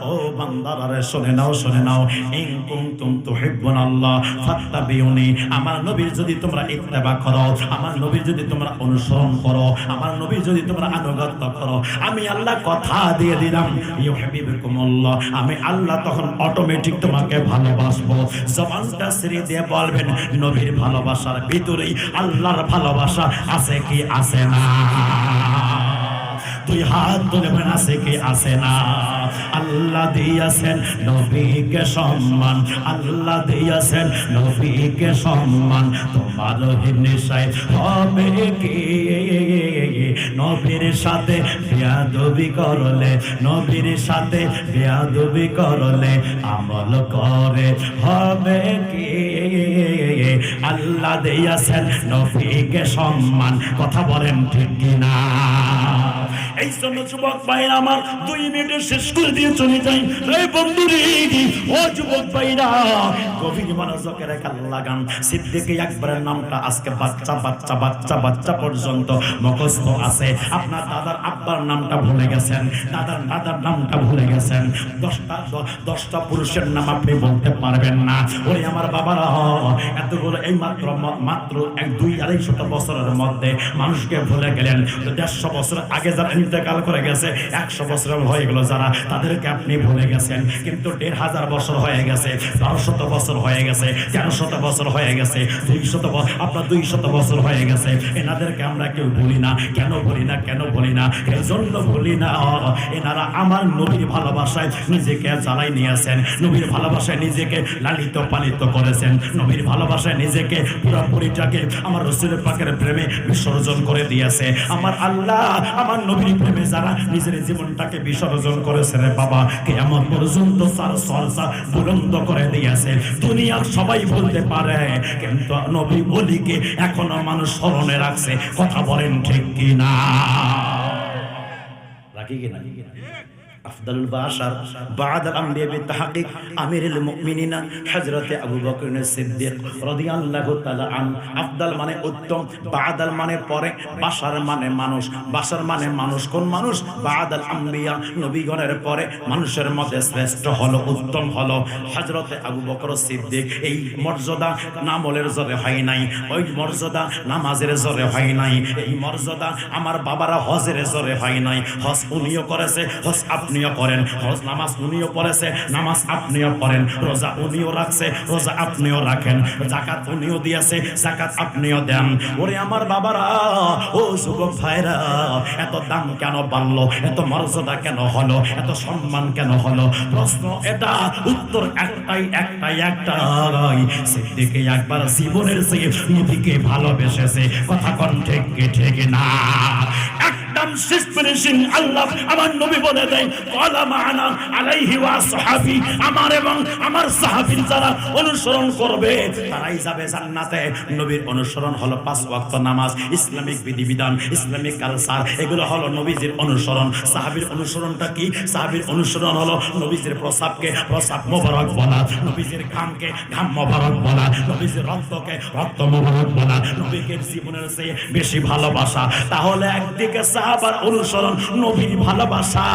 ও বান্দারা শুনে নাও, শুনে নাও, ইন কুনতুম তুহিব্বুনাল্লাহ ফাত্তাবিউনি, আমার নবীর যদি তোমরা ইত্তেবা করো, আমার নবীর যদি তোমরা অনুসরণ করো, আমার নবীর যদি তোমরা আনুগত্য করো, আমি আল্লাহ কথা দিয়ে দিলাম ইউহিব্বুকুমুল্লাহ, আমি আল্লাহ তখন অটোমেটিক তোমাকে ভালোবাসবো। জবানটা ছেড়ে দিয়ে বলবেন, নবীর ভালোবাসার ভিতরেই আল্লাহর ভালোবাসা আছে কি আছে না? তুই হাত তুলবেন, আছে কি আছে না? আল্লাহ দিয়েছেন নবীকে সম্মান, আল্লাহ দিয়েছেন নবীকে সম্মান, তোমার নিশায় হবে কি? নবীর সাথে বেয়াদবি করলে, নবীর সাথে বেয়াদবি করলে আমল করে হবে কি? আল্লাহ দিয়েছেন নবীকে সম্মান, কথা বলেন ঠিক কিনা? এই জন্য যুবক ভাইরা আমার 2 মিনিটে শেষ করে দিয়ে চলে যাই। এই বন্ধুরে, ও যুবক ভাইরা, গভীর মনোযোগে রেখে লাগান। সিদ্দিক আকবরের নামটা আজকে বাচ্চা বাচ্চা বাচ্চা বাচ্চা পর্যন্ত মুখস্থ আছে। আপনার দাদার আব্বার নামটা ভুলে গেছেন, দাদার দাদার নামটা ভুলে গেছেন, 10টা পুরুষের নাম আপনি বলতে পারবেন না। ওরে আমার বাবারা, এতগুলো এই মাত্র 200-250 বছরের মধ্যে মানুষকে ভুলে গেলেন। 150 বছর আগে যারা ইন্তেকাল করে গেছে, 100 বছর হয়ে গেল যারা, তাদেরকে আপনি ভুলে গেছেন। কিন্তু 1500 বছর হয়ে গেছে, 1200 বছর হয়ে গেছে, 1300 বছর হয়ে গেছে, 200 বছর হয়ে গেছে, এনাদেরকে আমরা কেউ ভুলি না। কেন ভুলি না? কেন ভুলি না? এই জন্য ভুলি না, এনারা আমার নবীর ভালোবাসায় নিজেকে জ্বালাই নিয়েছেন, নবীর ভালোবাসায় নিজেকে লালিত পালিত করেছেন, নবীর ভালোবাসায় নিজেকে পুরোপুরিটাকে আমার রাসূলের পাকের প্রেমে বিসর্জন করে দিয়েছে। আমার আল্লাহ আমার নবীর প্রেমে যারা নিজের জীবনটাকে বিসর্জন করেছে রে বাবা, কিয়ামত পর্যন্ত তার চর্চা বুলন্দ করে দিয়েছে। দুনিয়ার সবাই বলতে পারে, কিন্তু নবী ওলিকে এখনো মানুষ স্মরণে রাখছে। কথা বলেন ঠিক কিনা? রাখি কিনা? আফদালুল বাশার বা'দাল আমবিয়া বিতাহকিক আমিরুল মুমিনিন হযরত আবু বকর সিদ্দিক রাদিয়াল্লাহু তাআলা আন। আফদাল মানে উত্তম, বা'দাল মানে পরে, বাশার মানে মানুষ, বাশার মানে মানুষ। কোন মানুষ? বা'দাল আমবিয়া, নবীগণের পরে মানুষের মধ্যে শ্রেষ্ঠ হলো, উত্তম হলো হযরত আবু বকর সিদ্দিক। এই মর্যাদা নামলের জোরে হয় নাই, ওই মর্যাদা নামাজের জোরে হয় নাই, এই মর্যাদা আমার বাবারা হজের জোরে হয় নাই। হজ উনিও করেছে, হজ আপনিও করেন, হজ নামাজ উনিও পড়েছে, নামাজ আপনিও পড়েন, রোজা উনিও রাখছে, রোজা আপনিও রাখেন, যাকাত উনিও দিয়েছে, যাকাত আপনিও দেন। ওরে আমার বাবারা, ও যুবক ভাইরা, এত দাম কেন বাড়লো? এত মর্যাদা কেন হলো? এত সম্মান কেন হলো? প্রশ্ন এটা, উত্তর একটাই। সিদ্দিক আকবর জীবনের চেয়ে নবীকে ভালোবেসেছে। কথা কোন ঠিক কি ঠিক না? একদম শেষ ফিনিশিং আল্লাহ আমার নবী বলে দেয়, ওয়ালা মা'আনা আলাইহি ওয়া সাহাবী, আমার এবং আমার সাহাবীর যারা অনুসরণ করবে তারাই যাবে জান্নাতে। নবীর অনুসরণ হলো 5 ওয়াক্ত নামাজ, ইসলামিক বিধিবিধান, ইসলামিক কালচার, এগুলো হলো নবীজির অনুসরণ। সাহাবীর অনুসরণটা কি? সাহাবীর অনুসরণ হলো নবীজির প্রসাবকে প্রসাব মোবারক বলা, নবীজির ঘামকে ঘাম মোবারক বলা, নবীজির রক্তকে রক্ত মোবারক বলা, নবীকে জীবনের চেয়ে বেশি ভালোবাসা। তাহলে একদিকে সাহাবার অনুসরণ নবীর ভালোবাসা,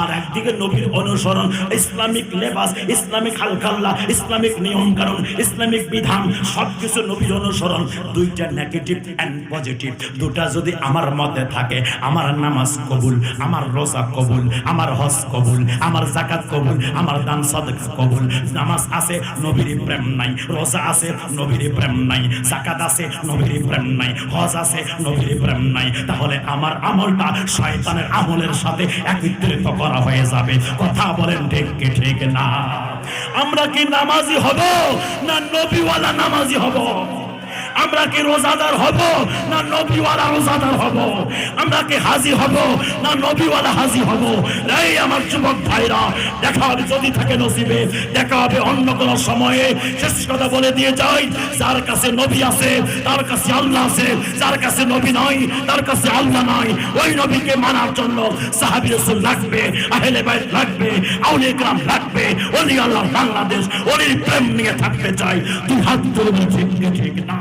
আর একদিকে নবীর অনুসরণ ইসলামিক লেবাস, ইসলামিক হালকাল্লা, ইসলামিক নিয়ম কানুন, ইসলামিক বিধান, সবকিছু নবীর অনুসরণ। দুইটা নেগেটিভ এন্ড পজিটিভ, দুটা যদি আমার মধ্যে থাকে, আমার নামাজ কবুল, আমার রোজা কবুল, আমার হজ কবুল, আমার যাকাত কবুল, আমার দান সাদকা কবুল। নামাজ আছে, নবীর প্রেম নাই, রোজা আছে, নবীর প্রেম নাই, যাকাত আছে, নবীর প্রেম নাই, হজ আছে, নবীর প্রেম নাই, তাহলে আমার আমলটা শয়তানের আমলের সাথে একত্রিত করা হয়ে যাবে। কথা বলেন ঠিক কি ঠিক না? আমরা কি নামাজি হব না নবীওয়ালা নামাজি হব? আমরা কি রোজাদার হব না নবীওয়ালা রোজাদার হব? আমরা কি হাজি হব না নবীওয়ালা হাজি হব? এই আমার যুবক ভাইরা, দেখা হবে যদি থাকে নসিবে, দেখা হবে অন্য কোন সময়ে। শেষ কথা বলে দিয়ে যাই, যার কাছে নবী আছে তার কাছে আল্লাহ আছে, যার কাছে নবী নাই তার কাছে আল্লাহ নাই। ওই নবীকে মানার জন্য সাহাবী রাসূল লাগবে, আহলে বাইত লাগবে, আউলিয়া کرام লাগবে। ওলি আল্লাহ বাংলাদেশ ওলির প্রেম নিয়ে থাকতে চাই। দুই হাত তুলে ঠিক ঠিক না।